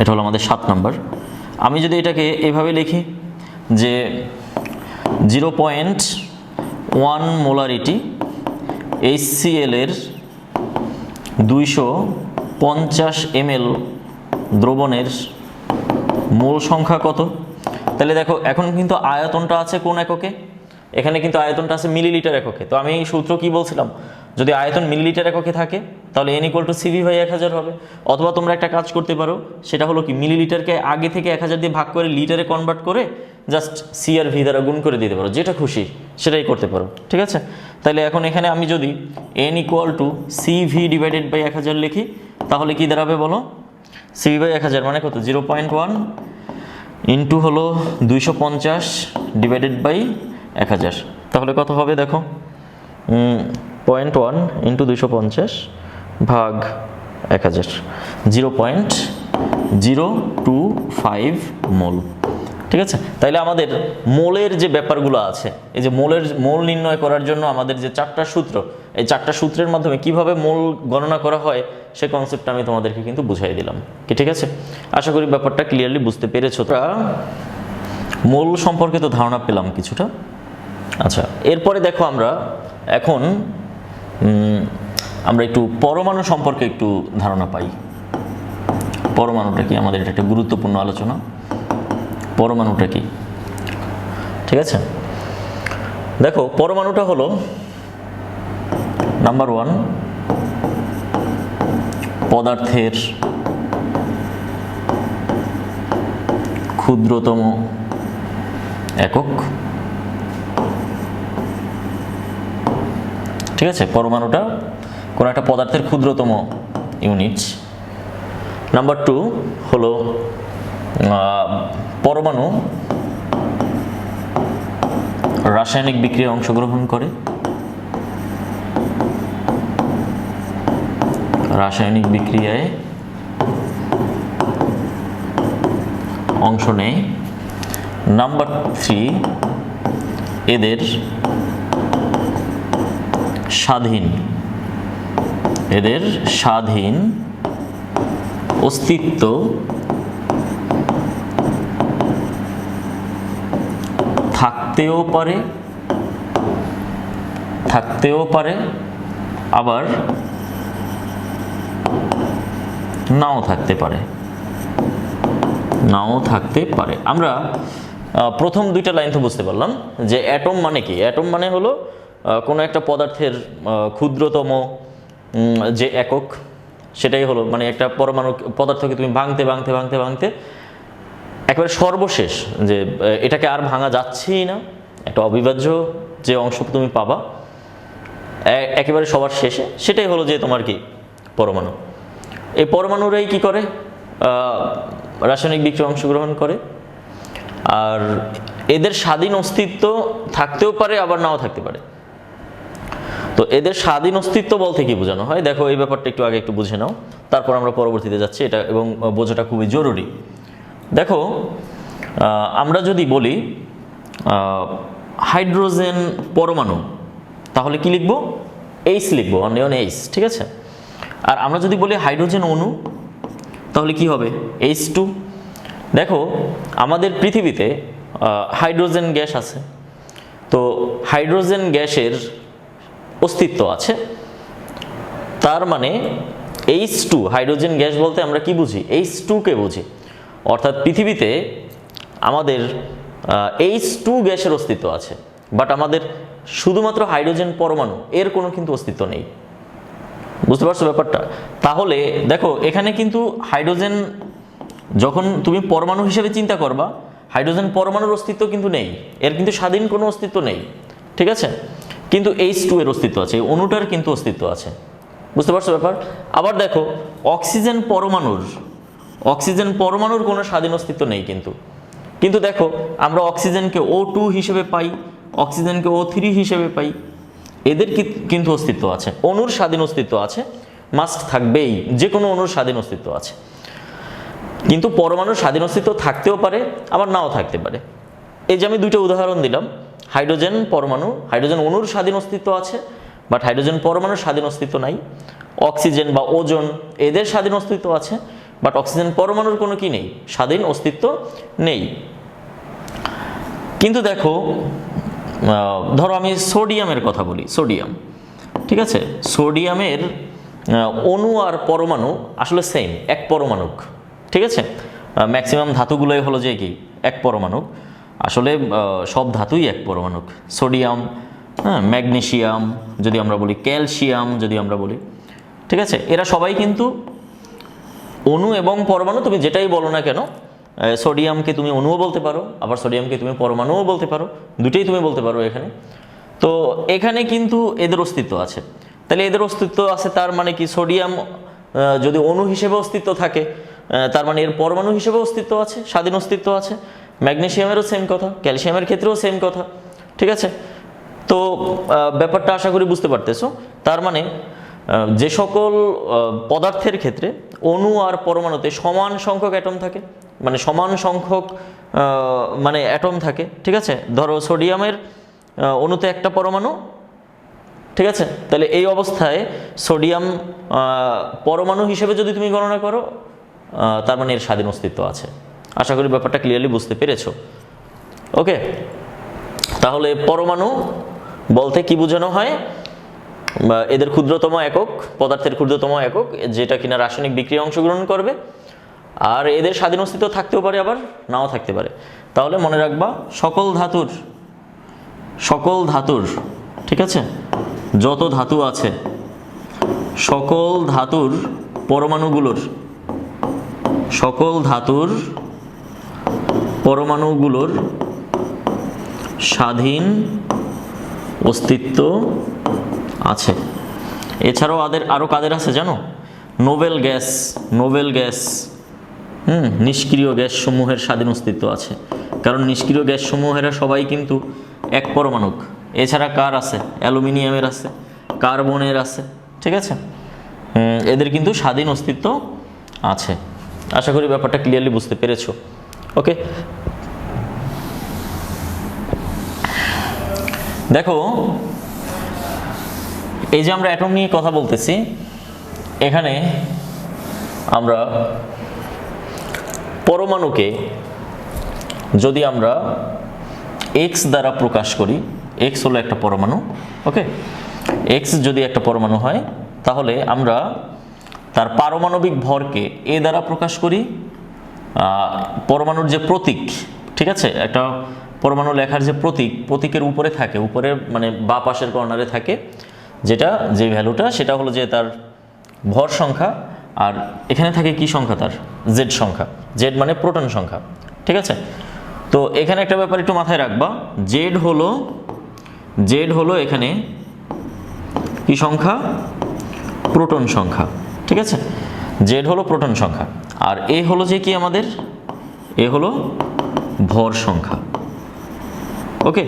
এটা হলো আমাদের 7 নাম্বার, আমি যদি এটাকে এভাবে লিখি যে 0.1 মোলারিটি HCl এর 250 ml দ্রবণের মোল সংখ্যা কত? তাহলে দেখো এখন কিন্তু আয়তনটা আছে কোন এককে? এখানে কিন্তু আয়তনটা আছে মিলিলিটার এককে। তো আমি এই সূত্র কি বলছিলাম, যদি আয়তন মিলিলিটার এককে থাকে তাহলে n equal to CV by 1000 হবে। অথবা তোমরা একটা কাজ করতে পারো, সেটা হলো কি, মিলিলিটারকে আগে থেকে 1000 দিয়ে ভাগ করে লিটারে কনভার্ট করে জাস্ট সি আর ভি দ্বারা গুণ করে দিতে পারো, যেটা খুশি সেটাই করতে পারো, ঠিক আছে। তাহলে এখন এখানে আমি যদি n equal to CV divided by 1000 লিখি, তাহলে কি দাঁড়াবে বলো? সিভি বাই 1000 মানে কত? 0.1 ইন্টু হলো 250 ডিভাইডেড বাই 1000, তাহলে কত হবে দেখো? 0.1 ইন্টু 250 ভাগ 1000, 0.025 মোল, ঠিক আছে। তাইলে আমাদের মোলের যে ব্যাপারগুলো আছে, এই যে মোল নির্ণয় করার জন্য আমাদের যে 4টা সূত্র, এই 4টা সূত্রের মাধ্যমে কিভাবে মোল গণনা করা হয় সে কনসেপ্টটা আমি তোমাদেরকে কিন্তু বুঝাই দিলাম, কি ঠিক আছে। আশা করি ব্যাপারটা ক্লিয়ারলি বুঝতে পেরেছো। মোল সম্পর্কে তো ধারণা পেলাম কিছুটা। আচ্ছা, এরপরে দেখো আমরা এখন একটু পরমাণু সম্পর্কে একটু ধারণা পাই। পরমাণুটা কি, আমাদের এটা একটা গুরুত্বপূর্ণ আলোচনা। পরমাণুটা কি, ঠিক আছে। দেখো পরমাণুটা হলো নাম্বার 1 পদার্থের ক্ষুদ্রতম একক, ঠিক আছে। পরমাণুটা কোনো একটা পদার্থের ক্ষুদ্রতম ইউনিট। নাম্বার 2 হলো পরমাণু রাসায়নিক বিক্রিয়ায় অংশগ্রহণ করে, রাসায়নিক বিক্রিয়ায় অংশ নেয়। নাম্বার 3 এদের স্বাধীন অস্তিত্ব থাকতেও পারে আবার নাও থাকতে পারে। আমরা প্রথম 2টা লাইন তো বুঝতে পারলাম যে অ্যাটম মানে কি। অ্যাটম মানে হলো কোনো একটা পদার্থের ক্ষুদ্রতম যে একক, সেটাই হলো মানে একটা পরমাণু পদার্থকে তুমি ভাঙতে একেবারে সর্বশেষ যে এটাকে আর ভাঙা যাচ্ছেই না, একটা অবিভাজ্য যে অংশ তুমি পাবা একেবারে সবার শেষে, সেটাই হলো যে তোমার কি পরমাণু। এই পরমাণুরাই কি করে? রাসায়নিক বিক্রিয়ায় অংশগ্রহণ করে, আর এদের স্বাধীন অস্তিত্ব থাকতেও পারে আবার নাও থাকতে পারে। তো এদের স্বাধীন অস্তিত্ব বলতে কি বোঝানো হয় দেখো, এই ব্যাপারটা একটু আগে একটু বুঝে নাও, তারপর আমরা পরবর্তীতে যাচ্ছি। এটা এবং বোঝাটা খুবই জরুরি। দেখো আমরা যদি বলি হাইড্রোজেন পরমাণু, তাহলে কি লিখবো? এইচ লিখবো, অনিয়ন এইচ, ঠিক আছে। আর আমরা যদি বলি হাইড্রোজেন অণু, তাহলে কি হবে? H2। দেখো আমাদের পৃথিবীতে হাইড্রোজেন গ্যাস আছে, তো হাইড্রোজেন গ্যাসের অস্তিত্ব আছে, তার মানে H2 হাইড্রোজেন গ্যাস বলতে আমরা কি বুঝি? H2 কে বুঝি। অর্থাৎ পৃথিবীতে আমাদের H2 গ্যাসের অস্তিত্ব আছে, বাট আমাদের শুধুমাত্র হাইড্রোজেন পরমাণু এর কোনো কিন্তু অস্তিত্ব নেই। বুঝতে পারছো ব্যাপারটা? তাহলে দেখো এখানে কিন্তু হাইড্রোজেন যখন তুমি পরমাণু হিসেবে চিন্তা করবা, হাইড্রোজেন পরমাণুর অস্তিত্ব কিন্তু নেই, এর কিন্তু স্বাধীন কোনো অস্তিত্ব নেই, ঠিক আছে? কিন্তু H2 এর অস্তিত্ব আছে, এই অণুটার কিন্তু অস্তিত্ব আছে। বুঝতে পারছো ব্যাপার? আবার দেখো অক্সিজেন পরমাণুর কোনো স্বাধীন অস্তিত্ব নেই কিন্তু দেখো আমরা অক্সিজেনকে O2 হিসেবে পাই, অক্সিজেনকে O3 হিসেবে পাই, এদের কিন্তু অস্তিত্ব আছে, অণুর স্বাধীন অস্তিত্ব আছে, মাস্ট থাকবেই, যে কোনো অণুর স্বাধীন অস্তিত্ব আছে। কিন্তু পরমাণুর স্বাধীন অস্তিত্ব থাকতেও পারে, আবার নাও থাকতে পারে। এই যে আমি দুইটা উদাহরণ দিলাম, হাইড্রোজেন পরমাণু, হাইড্রোজেন অণুর স্বাধীন অস্তিত্ব আছে, বাট হাইড্রোজেন পরমাণুর স্বাধীন অস্তিত্ব নাই। অক্সিজেন বা ওজোন এদের স্বাধীন অস্তিত্ব আছে, বাট অক্সিজেন পরমাণুর কোনো কি নেই, স্বাধীন অস্তিত্ব নেই। কিন্তু দেখো ধরো আমি সোডিয়ামের কথা বলি, সোডিয়াম, ঠিক আছে? সোডিয়ামের অণু আর পরমাণু আসলে সেম, এক পরমাণুক, ঠিক আছে? ম্যাক্সিমাম ধাতুগুলোই হলো যে কি এক পরমাণুক, আসলে সব ধাতুই এক পরমাণুক। সোডিয়াম, হ্যাঁ, ম্যাগনেসিয়াম যদি আমরা বলি, ক্যালসিয়াম যদি আমরা বলি, ঠিক আছে? এরা সবাই কিন্তু অণু এবং পরমাণু, তুমি যেটাই বলো না কেন, সোডিয়ামকে তুমি অণুও বলতে পারো, আবার সোডিয়ামকে তুমি পরমাণুও বলতে পারো, দুটোই তুমি বলতে পারো এখানে। তো এখানে কিন্তু এদের অস্তিত্ব আছে। তাহলে এদের অস্তিত্ব আছে, তার মানে কি সোডিয়াম যদি অণু হিসেবে অস্তিত্ব থাকে, তার মানে এর পরমাণু হিসেবে অস্তিত্ব আছে, স্বাধীন অস্তিত্ব আছে। ম্যাগনেসিয়ামেরও সেম কথা, ক্যালসিয়ামের ক্ষেত্রেও সেম কথা, ঠিক আছে? তো ব্যাপারটা আশা করি বুঝতে পারতেছো। তার মানে যে সকল পদার্থের ক্ষেত্রে অণু আর পরমাণুতে সমান সংখ্যক অ্যাটম থাকে, মানে সমান সংখ্যক মানে অ্যাটম থাকে, ঠিক আছে? ধরো সোডিয়ামের অণুতে একটা পরমাণু, ঠিক আছে? তাহলে এই অবস্থায় সোডিয়াম পরমাণু হিসেবে যদি তুমি গণনা করো, তার মানে এর স্বাধীন অস্তিত্ব আছে। আশা করি ব্যাপারটা ক্লিয়ারলি বুঝতে পেরেছো। ওকে, তাহলে পরমাণু বলতে কি বোঝানো হয়? এদের ক্ষুদ্রতম একক, পদার্থের ক্ষুদ্রতম একক, যেটা কিনা রাসায়নিক বিক্রিয়ায় অংশগ্রহণ করবে, আর এদের স্বাধীন অস্তিত্ব থাকতেও পারে, আবার নাও থাকতে পারে। তাহলে মনে রাখবা সকল ধাতুর, ঠিক আছে, যত ধাতু আছে সকল ধাতুর পরমাণুগুলোর স্বাধীন অস্তিত্ব আছে। এছাড়াও আরও কাদের আছে জানো? নোবেল গ্যাস, নিষ্ক্রিয় গ্যাস সমূহের স্বাধীন অস্তিত্ব আছে, কারণ নিষ্ক্রিয় গ্যাস সমূহেরা সবাই কিন্তু এক পরমাণুক। এছাড়া কার আছে? অ্যালুমিনিয়ামের আছে, কার্বনের আছে, ঠিক আছে? এদের কিন্তু স্বাধীন অস্তিত্ব আছে। আশা করি ব্যাপারটা ক্লিয়ারলি বুঝতে পেরেছো। ওকে, দেখো এই যে আমরা অ্যাটম নিয়ে কথা বলতেছি, এখানে আমরা পরমাণুকে যদি আমরা এক্স দ্বারা প্রকাশ করি, এক্স হলো একটা পরমাণু, ওকে, এক্স যদি একটা পরমাণু হয়, তাহলে আমরা তার পারমাণবিক ভরকে এ দ্বারা প্রকাশ করি। পরমাণুর যে প্রতীক, ঠিক আছে, একটা পরমাণু লেখার যে প্রতীকের উপরে থাকে, উপরে মানে বা পাশের কর্নারে থাকে, যে ভ্যালুটা, সেটা হলো যে তার ভর সংখ্যা, আর এখানে থাকে কি সংখ্যা? তার জেড সংখ্যা, জেড মানে প্রোটন সংখ্যা, ঠিক আছে? তো এখানে একটা ব্যাপার একটু মাথায় রাখবা, জেড হলো এখানে কি সংখ্যা? প্রোটন সংখ্যা, ঠিক আছে? জেড হলো প্রোটন সংখ্যা, আর এ হলো যে কি আমাদের, এ হলো ভর সংখ্যা। ওকে,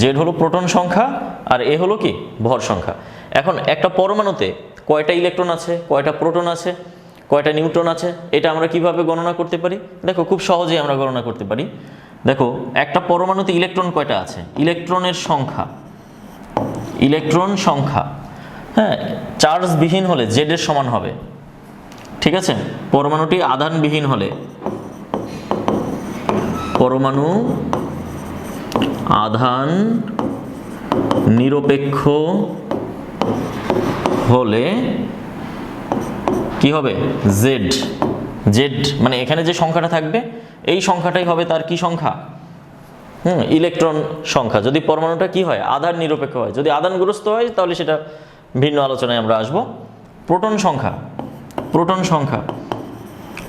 জেড হলো প্রোটন সংখ্যা, আর এ হলো কি? ভর সংখ্যা। এখন একটা পরমাণুতে কয়টা ইলেকট্রন আছে, কয়টা প্রোটন আছে, কয়টা নিউট্রন আছে, এটা আমরা কিভাবে গণনা করতে পারি? দেখো খুব সহজেই আমরা গণনা করতে পারি। দেখো একটা পরমাণুতে ইলেকট্রন কয়টা আছে, ইলেকট্রন সংখ্যা, হ্যাঁ, চার্জবিহীন হলে জেড এর সমান হবে, ঠিক আছে? পরমাণুটি আধানবিহীন হলে, পরমাণু আধান নিরপেক্ষ হলে কি হবে জেড, জেড মানে এখানে যে সংখ্যাটা থাকবে এই সংখ্যাটাই হবে তার কি সংখ্যা, ইলেকট্রন সংখ্যা। যদি পরমাণুটা কি হয় আধান নিরপেক্ষ হয়, যদি আধানগ্রস্ত হয় তাহলে সেটা ভিন্ন আলোচনায় আমরা আসব। প্রোটন সংখ্যা, প্রোটন সংখ্যা,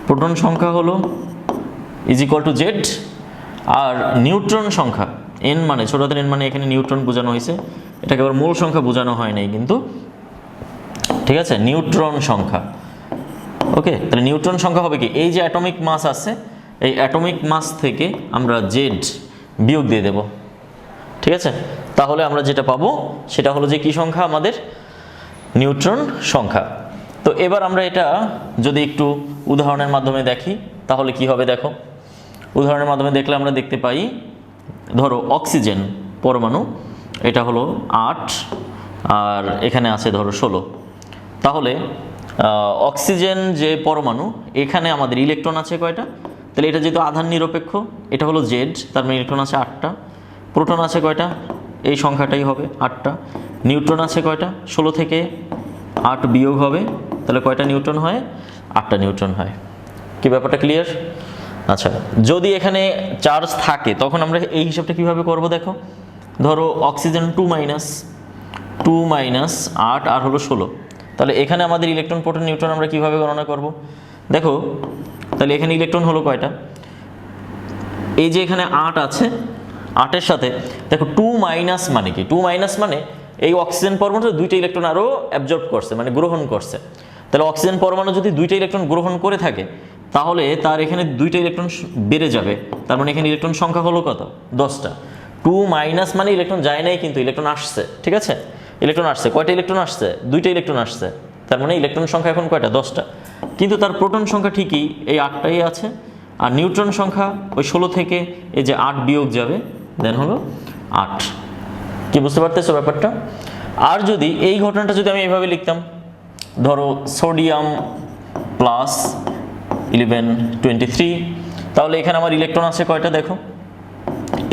প্রোটন সংখ্যা হলো ইজ ইকুয়াল টু জেড। আর নিউট্রন সংখ্যা এন মানে ছোট হাতের এন মানে এখানে নিউট্রন বোঝানো হয়েছে, এটাকে আবার মূল সংখ্যা বোঝানো হয় নাই কিন্তু, ঠিক আছে, নিউট্রন সংখ্যা। ওকে, তাহলে নিউট্রন সংখ্যা হবে কি, এই যে অ্যাটমিক মাস আছে এই অ্যাটমিক মাস থেকে আমরা জেড বিয়োগ দিয়ে দেব, ঠিক আছে। তাহলে আমরা যেটা পাবো সেটা হলো যে কি সংখ্যা আমাদের নিউট্রন সংখ্যা। তো এবার আমরা এটা যদি একটু উদাহরণের মাধ্যমে দেখি তাহলে কি হবে দেখো। উদাহরণের মাধ্যমে দেখলে আমরা দেখতে পাই, ধরো অক্সিজেন পরমাণু এটা হলো 8 আর এখানে আছে ধরো 16। তাহলে অক্সিজেন যে পরমাণু এখানে আমাদের ইলেকট্রন আছে কয়টা, তাহলে এটা যেহেতু আধান নিরপেক্ষ এটা হলো জেড, তার মানে ইলেকট্রন আছে 8টা। প্রোটন আছে কয়টা, এই সংখ্যাটাই হবে 8টা। নিউট্রন আছে কয়টা, 16 থেকে 8 বিয়োগ হবে, তাহলে কয়টা নিউট্রন হয়, 8টা নিউট্রন হয়। কি ব্যাপারটা ক্লিয়ার? আচ্ছা, যদি এখানে চার্জ থাকে তখন আমরা এই হিসাবটা কিভাবে করব দেখো। ধরো অক্সিজেন 2 মাইনাস 8 আর হলো 16, তাহলে এখানে আমাদের ইলেকট্রন প্রোটন নিউট্রন আমরা কিভাবে গণনা করব দেখো। তাহলে এখানে ইলেকট্রন হলো কয়টা, এই যে এখানে 8 আছে, 8-এর সাথে দেখো 2 মাইনাস মানে কি, 2 মাইনাস মানে এই অক্সিজেন পরমাণু 2টা ইলেকট্রন আরও অ্যাবজর্ব করছে মানে গ্রহণ করছে। তাহলে অক্সিজেন পরমাণু যদি 2টা ইলেকট্রন গ্রহণ করে থাকে তাহলে তার এখানে 2টা ইলেকট্রন বেড়ে যাবে, তার মানে এখানে ইলেকট্রন সংখ্যা হলো কত, 10টা। 2 মাইনাস মানে ইলেকট্রন যায় নাই কিন্তু ইলেকট্রন আসছে, ঠিক আছে, ইলেকট্রন আসছে। কয়টা ইলেকট্রন আসছে, 2টা ইলেকট্রন আসছে, তার মানে ইলেকট্রন সংখ্যা এখন কয়টা, 10টা। কিন্তু তার প্রোটন সংখ্যা ঠিকই এই 8টাই আছে, আর নিউট্রন সংখ্যা ওই 16 থেকে এই যে 8 বিয়োগ যাবে, দেন হলো 8। কি বুঝতে পারতেছো ব্যাপারটা? আর যদি এই ঘটনাটা যদি আমি এইভাবে লিখতাম, ধরো সোডিয়াম প্লাস 1123, তাহলে এখানে আমার ইলেকট্রন আছে কয়টা দেখো,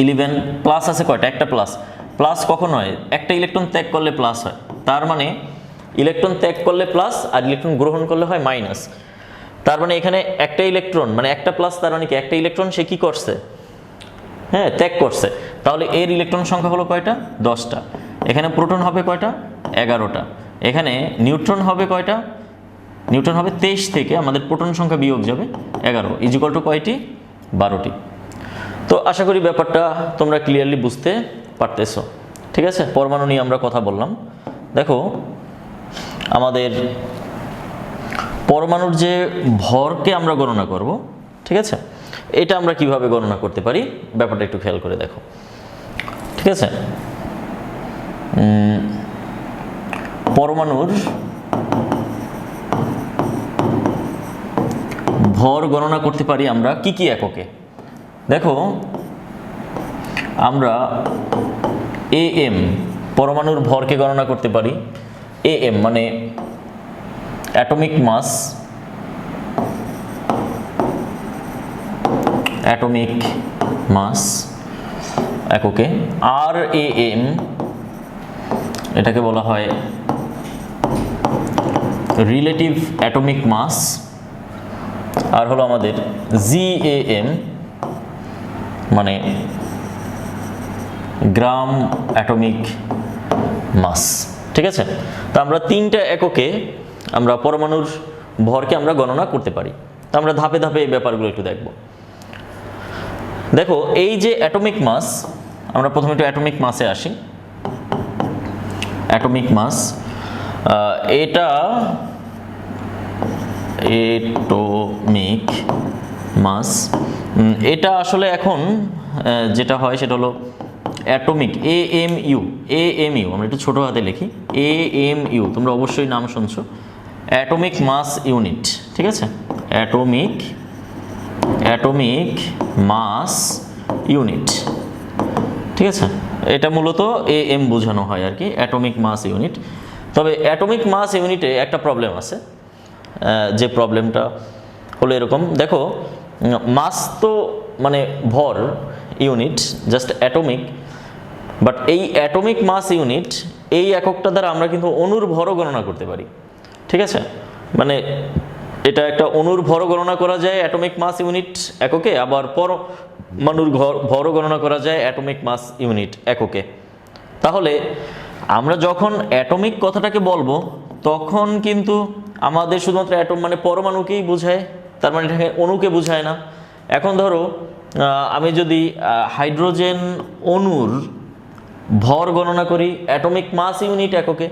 11 প্লাস আছে কয়টা, একটা প্লাস। প্লাস কখন হয়, একটা ইলেকট্রন ত্যাগ করলে প্লাস হয়, তার মানে ইলেকট্রন ত্যাগ করলে প্লাস আর ইলেকট্রন গ্রহণ করলে হয় মাইনাস। তার মানে এখানে একটা ইলেকট্রন মানে একটা প্লাস, তার মানে কি একটা ইলেকট্রন সে কি করছে, হ্যাঁ ত্যাগ করছে। তাহলে এর ইলেকট্রন সংখ্যা হলো কয়টা, 10টা। এখানে প্রোটন হবে কয়টা, 11টা। এখানে নিউট্রন হবে কয়টা, নিউট্রন হবে 23 থেকে আমাদের প্রোটন সংখ্যা বিয়োগ যাবে 11 ইজ ইকুয়াল টু কয়টি, 12টি। তো আশা করি ব্যাপারটা তোমরা ক্লিয়ারলি বুঝতে পারতেছো, ঠিক আছে। পরমাণু নিয়ে আমরা কথা বললাম। দেখো আমাদের পরমাণুর যে ভরকে আমরা গণনা করব, ঠিক আছে, এটা আমরা কিভাবে গণনা করতে পারি ব্যাপারটা একটু খেয়াল করে দেখো, ঠিক আছে। পরমাণুর ভর গণনা করতে পারি আমরা কি কি এককে দেখো। আমরা এএম পরমাণুর ভরকে গণনা করতে পারি। এএম মানে অ্যাটমিক মাস, অ্যাটমিক মাস এককে। আর এএম এটাকে বলা হয় রিলেটিভ অ্যাটমিক মাস। আর হলো আমাদের জিএএম মানে গ্রাম অ্যাটমিক মাস, ঠিক আছে। তো আমরা 3টা এককে আমরা পরমাণুর ভরকে আমরা গণনা করতে পারি। তো আমরা ধাপে ধাপে এই ব্যাপারগুলো একটু দেখব। দেখো এই যে অ্যাটমিক মাস, আমরা প্রথমে একটু অ্যাটমিক মাসে আসি। অ্যাটমিক মাস এটা এটমিক মাস, এটা আসলে এখন যেটা হয় সেটা হলো অ্যাটমিক এএমইউ। এএমইউ আমরা একটু ছোটো হাতে লিখি, এএমইউ, তোমরা অবশ্যই নাম শুনছো, অ্যাটমিক মাস ইউনিট, ঠিক আছে। অ্যাটমিক মাস ইউনিট, ঠিক আছে। এটা মূলত এএম বোঝানো হয় আর কি, অ্যাটমিক মাস ইউনিট। তবে অ্যাটমিক মাস ইউনিটে একটা প্রবলেম আছে, যে প্রবলেমটা হলো এরকম। দেখো মাস তো মানে ভর ইউনিট জাস্ট অ্যাটমিক, বাট এই অ্যাটমিক মাস ইউনিট এই এককটা দ্বারা আমরা কিন্তু অণুর ভরও গণনা করতে পারি, ঠিক আছে? মানে এটা একটা অণুর ভরও গণনা করা যায় অ্যাটমিক মাস ইউনিট এককে, আবার পরমাণুর ভরও গণনা করা যায় অ্যাটমিক মাস ইউনিট এককে। তাহলে আমরা যখন অ্যাটমিক কথাটাকে বলবো তখন কিন্তু আমাদের শুধুমাত্র অ্যাটম মানে পরমাণুকেই বোঝায়, তার মানে এটাকে অণুকে বোঝায় না। এখন ধরো আমি যদি হাইড্রোজেন অণুর ভর গণনা করি অ্যাটমিক মাস ইউনিট এককে,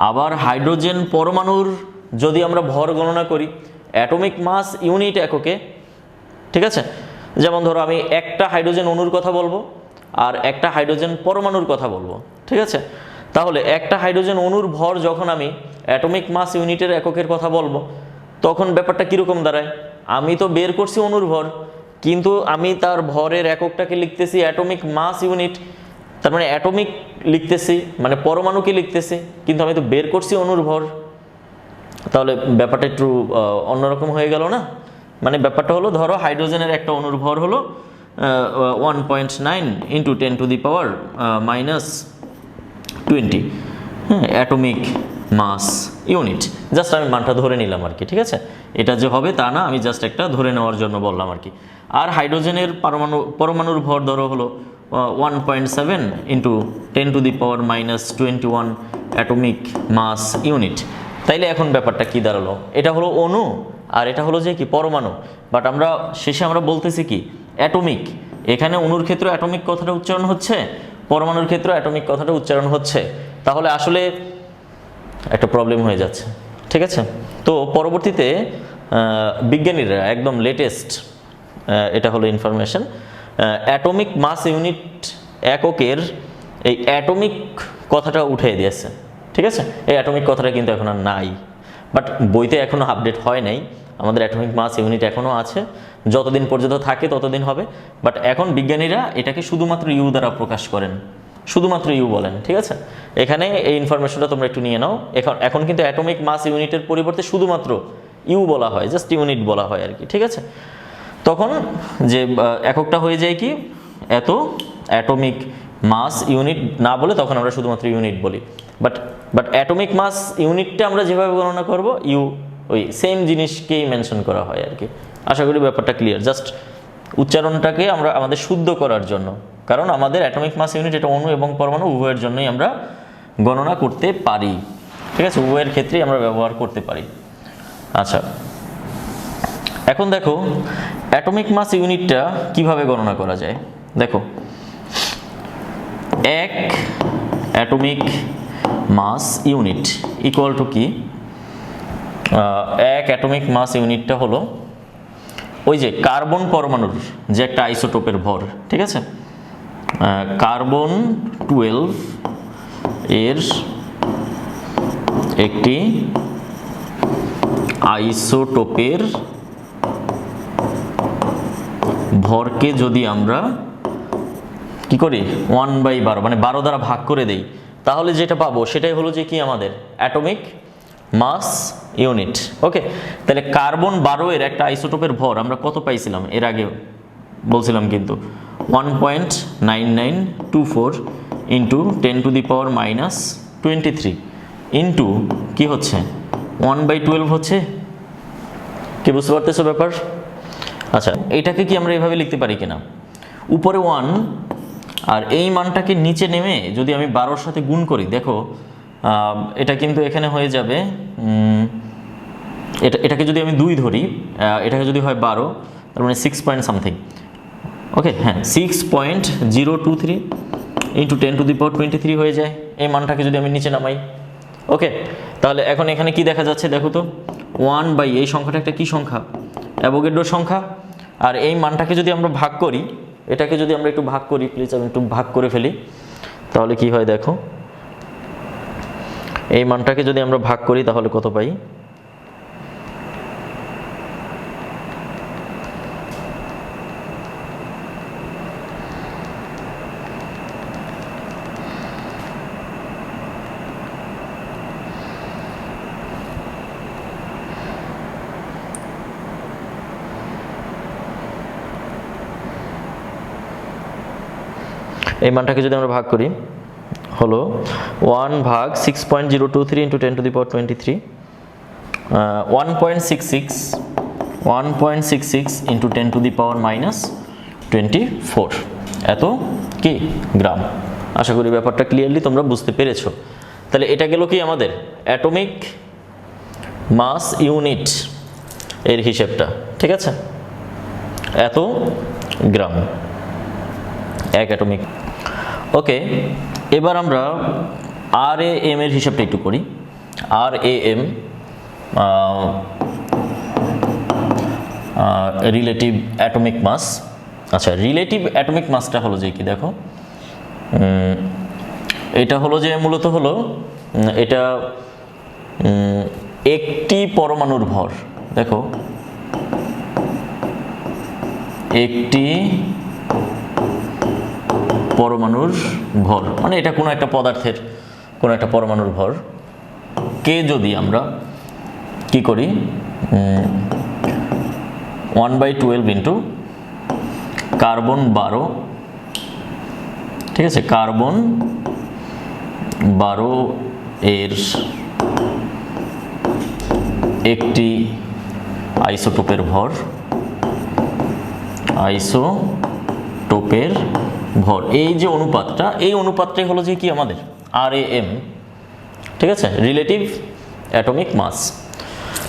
আবার হাইড্রোজেন পরমাণুর যদি আমরা ভর গণনা করি অ্যাটমিক মাস ইউনিট এককে, ঠিক আছে? যেমন ধরো আমি একটা হাইড্রোজেন অণুর কথা বলবো আর একটা হাইড্রোজেন পরমাণুর কথা বলবো, ঠিক আছে? তাহলে একটা হাইড্রোজেন অণুর ভর যখন আমি অ্যাটমিক মাস ইউনিটের এককের কথা বলবো তখন ব্যাপারটা কীরকম দাঁড়ায়? আমি তো বের করছি অণুর ভর, কিন্তু আমি তার ভরের এককটাকে লিখতেছি অ্যাটমিক মাস ইউনিট, তার মানে অ্যাটমিক লিখতেছি মানে পরমাণুকে লিখতেছি, কিন্তু আমি তো বের করছি অণুর ভর। তাহলে ব্যাপারটা একটু অন্যরকম হয়ে গেল না? মানে ব্যাপারটা হলো ধরো হাইড্রোজেনের একটা অণুর ভর হলো 1.9 ইন্টু 10⁻⁻20, হ্যাঁ, অ্যাটমিক মাস ইউনিট। জাস্ট আমি মানটা ধরে নিলাম আর কি, ঠিক আছে? এটা যে হবে তা না, আমি জাস্ট একটা ধরে নেওয়ার জন্য বললাম আর কি। আর হাইড্রোজেনের পরমাণুর ভর ধরো হলো 1.7 ইন্টু 10⁻⁻21 অ্যাটমিক মাস ইউনিট। তাইলে এখন ব্যাপারটা কি দাঁড়ালো? এটা হলো অণু আর এটা হলো যে কি পরমাণু, বাট আমরা শেষে আমরা বলতেছি কি অ্যাটমিক। এখানে অণুর ক্ষেত্রে অ্যাটমিক কথাটা উচ্চারণ হচ্ছে, পরমাণুর ক্ষেত্রে অ্যাটমিক কথাটা উচ্চারণ হচ্ছে। তাহলে আসলে একটা প্রবলেম হয়ে যাচ্ছে, ঠিক আছে? তো পরবর্তীতে বিজ্ঞানীরা একদম লেটেস্ট এটা হলো ইনফরমেশন, অ্যাটমিক মাস ইউনিট এককের এই অ্যাটমিক কথাটা উঠিয়ে দিয়েছে, ঠিক আছে? এই অ্যাটমিক কথাটা কিন্তু এখন আর নাই, বাট বইতে এখনও আপডেট হয় নাই। আমাদের অ্যাটমিক মাস ইউনিট এখনও আছে, যতদিন পর্যন্ত থাকে ততদিন হবে, বাট এখন বিজ্ঞানীরা এটাকে শুধুমাত্র ইউ দ্বারা প্রকাশ করেন, শুধুমাত্র ইউ বলেন, ঠিক আছে? এখানে এই ইনফরমেশনটা তোমরা একটু নিয়ে নাও। এখন কিন্তু অ্যাটমিক মাস ইউনিটের পরিবর্তে শুধুমাত্র ইউ বলা হয়, জাস্ট ইউনিট বলা হয় আর কি, ঠিক আছে? তখন যে এককটা হয়ে যায় কি এত অ্যাটমিক মাস ইউনিট না বলে তখন আমরা শুধুমাত্র ইউনিট বলি। বাট অ্যাটমিক মাস ইউনিটটা আমরা যেভাবে গণনা করব ইউ ওই সেম জিনিসকেই মেনশন করা হয় আর কি। আশা করি ব্যাপারটা ক্লিয়ার। জাস্ট উচ্চারণটাকে আমরা আমাদের শুদ্ধ করার জন্য, কারণ আমাদের অ্যাটমিক মাস ইউনিট এটা অণু এবং পরমাণু উভয়ের জন্যই আমরা গণনা করতে পারি, ঠিক আছে? উভয়ের ক্ষেত্রেই আমরা ব্যবহার করতে পারি। আচ্ছা, এখন দেখো অ্যাটমিক মাস ইউনিটটা কিভাবে গণনা করা যায়। দেখো, এক atomic mass unit equal to কি? এক অ্যাটমিক মাস ইউনিটটা হলো ওই যে কার্বন পরমাণুর যে একটা আইসোটোপের ভর, ঠিক আছে? কার্বন 12 এর একটি আইসোটোপের ভরকে যদি আমরা কি করি 1/12 মানে 12 দ্বারা ভাগ করে দেই, তাহলে যেটা পাবো সেটাই হলো যে কি আমাদের অ্যাটমিক মাস ইউনিট। ওকে, তাহলে কার্বন 12 এর একটা আইসোটোপের ভর আমরা কত পাইছিলাম এর আগে বলছিলাম কিন্তু 1.9924 ইন্টু 10⁻⁻23 ইন্টু কি হচ্ছে 1/12 হচ্ছে। কি বুঝতে পারতেছো ব্যাপার? আচ্ছা, এটাকে কি আমরা এভাবে লিখতে পারি কিনা? উপরে 1 আর এই মানটাকে নিচে নেমে যদি আমি 12-র সাথে গুণ করি, দেখো এটা কিন্তু এখানে হয়ে যাবে, এটাকে যদি আমি 2 ধরি, এটাকে যদি হয় 12, তার মানে 6 পয়েন্ট সামথিং। ওকে, হ্যাঁ 6.023 ইন্টু 10⁻23 হয়ে যায় এই মানটাকে যদি আমি নিচে নামাই। ওকে, তাহলে এখন এখানে কি দেখা যাচ্ছে দেখো তো, 1 এই সংখ্যাটা একটা কি সংখ্যা? অ্যাভোগাড্রোর সংখ্যা। আর এই মানটাকে যদি আমরা ভাগ করি, এটাকে যদি আমরা একটু ভাগ করি, প্লিজ আমি একটু ভাগ করে ফেলি, তাহলে কি হয় দেখো, এই মানটাকে যদি আমরা ভাগ করি তাহলে কত পাই? এই মানটাকে যদি আমরা ভাগ করি হলো 1/6.023 ইন্টু 10⁻23, 1.66 ইন্টু 10⁻⁻24 এত কি গ্রাম। আশা করি ব্যাপারটা ক্লিয়ারলি তোমরা বুঝতে পেরেছো। তাহলে এটা গেল কি আমাদের অ্যাটমিক মাস ইউনিট এর হিসেবটা, ঠিক আছে, এত গ্রাম এক অ্যাটমিক। ওকে, এবার আমরা RAM এর হিসাবটা একটু করি। RAM relative atomic mass. আচ্ছা, রিলেটিভ অ্যাটমিক মাসটা হলো যে কি দেখো, এটা হলো যে মূলত হলো এটা একটি পরমাণুর ভর। দেখো, একটি পরমাণুর ভর মানে এটা কোনো একটা পদার্থের কোনো একটা পরমাণুর ভর কে যদি আমরা কি করি 1/12 ইন্টু কার্বন 12, ঠিক আছে, কার্বন 12 এর একটি আইসোটোপের ভর, আইসোটোপের ভর, এই যে অনুপাতটা, এই অনুপাতটাই হলো যে কি আমাদের RAM, ঠিক আছে, রিলেটিভ অ্যাটমিক মাস।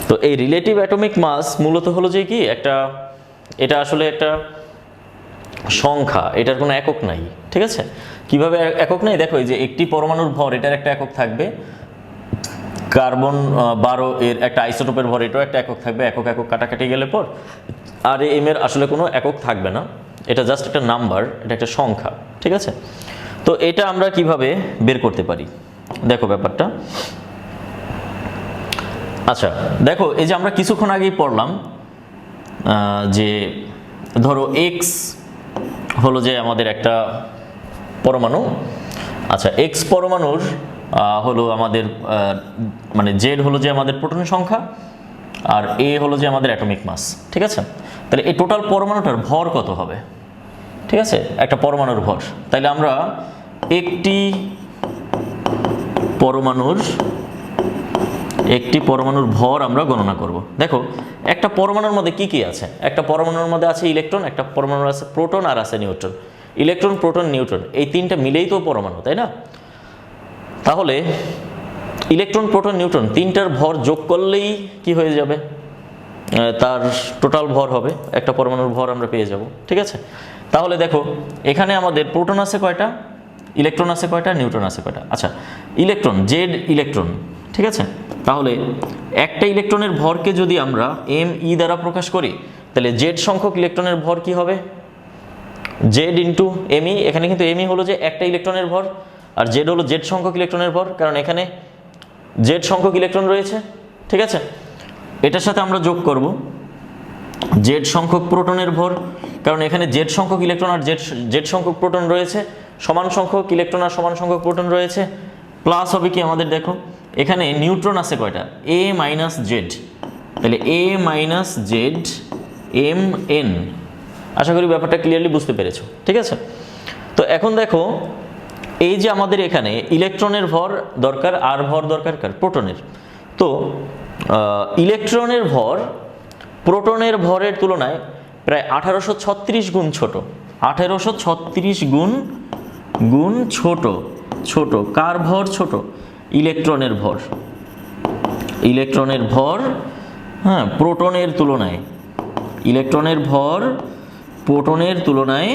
তো এই রিলেটিভ অ্যাটমিক মাস মূলত হলো যে কি একটা, এটা আসলে একটা সংখ্যা, এটার কোনো একক নাই, ঠিক আছে। কিভাবে একক নাই দেখো, এই যে একটি পরমাণুর ভর এটার একটা একক থাকবে, কার্বন 12 এর একটা আইসোটোপের ভর এটাও একটা একক থাকবে, একক একক কাটাকাটি গেলে পর RAM এর আসলে কোনো একক থাকবে না, এটা জাস্ট একটা নাম্বার, এটা একটা সংখ্যা, ঠিক আছে। তো এটা আমরা কিভাবে বের করতে পারি দেখো ব্যাপারটা। আচ্ছা দেখো, এই যে আমরা কিছুক্ষণ আগেই পড়লাম যে ধরো X হলো যে আমাদের একটা পরমাণু। আচ্ছা, X পরমাণুর হলো আমাদের মানে Z হলো যে আমাদের প্রোটনের সংখ্যা, আর A হলো যে আমাদের অ্যাটমিক মাস, ঠিক আছে। তাহলে এই টোটাল পরমাণুটার ভর কত হবে, ঠিক আছে, একটা পরমাণুর ভর। তাইলে আমরা একটি পরমাণুর ভর আমরা গণনা করব। দেখো, একটা পরমাণুর মধ্যে কি কি আছে, একটা পরমাণুর মধ্যে আছে ইলেকট্রন, একটা পরমাণুর আছে প্রোটন, আর আছে নিউট্রন। ইলেকট্রন, প্রোটন, নিউট্রন এই তিনটা মিলেই তো পরমাণু, তাই না? তাহলে ইলেকট্রন, প্রোটন, নিউট্রন তিনটার ভর যোগ করলেই কি হয়ে যাবে, তার টোটাল ভর হবে, একটা পরমাণুর ভর আমরা পেয়ে যাব, ঠিক আছে। তাহলে দেখো, এখানে আমাদের প্রোটন আছে কয়টা, ইলেকট্রন আছে কয়টা, নিউট্রন আছে কয়টা। আচ্ছা, ইলেকট্রন, জেড ইলেকট্রন, ঠিক আছে। তাহলে একটা ইলেকট্রনের ভরকে যদি আমরা ME দ্বারা প্রকাশ করি, তাহলে জেড সংখ্যক ইলেকট্রনের ভর কি হবে, জেড ইন্টু ME। এখানে কিন্তু ME হলো যে একটা ইলেকট্রনের ভর, আর জেড হলো জেড সংখ্যক ইলেকট্রনের ভর, কারণ এখানে জেড সংখ্যক ইলেকট্রন রয়েছে, ঠিক আছে। এটার সাথে আমরা যোগ করব জেড সংখ্যক প্রোটনের ভর, কারণ এখানে জেড সংখ্যক ইলেকট্রন আর জেড সংখ্যক প্রোটন রয়েছে, সমান সংখ্যক ইলেকট্রন আর সমান সংখ্যক প্রোটন রয়েছে। প্লাস হবে কি আমাদের, দেখো এখানে নিউট্রন আছে কয়টা, A মাইনাস জেড, তাহলে A মাইনাস জেড MN। আশা করি ব্যাপারটা ক্লিয়ারলি বুঝতে পেরেছো, ঠিক আছে। তো এখন দেখো, এই যে আমাদের এখানে ইলেকট্রনের ভর দরকার আর ভর দরকার কার, প্রোটনের। তো ইলেকট্রনের ভর প্রোটনের ভরের তুলনায় প্রায় 1836 গুণ ছোট, 1836 গুণ ছোট। কার ভর ছোট, ইলেকট্রনের ভর। ইলেকট্রনের ভর, হ্যাঁ, প্রোটনের তুলনায়, ইলেকট্রনের ভর প্রোটনের তুলনায়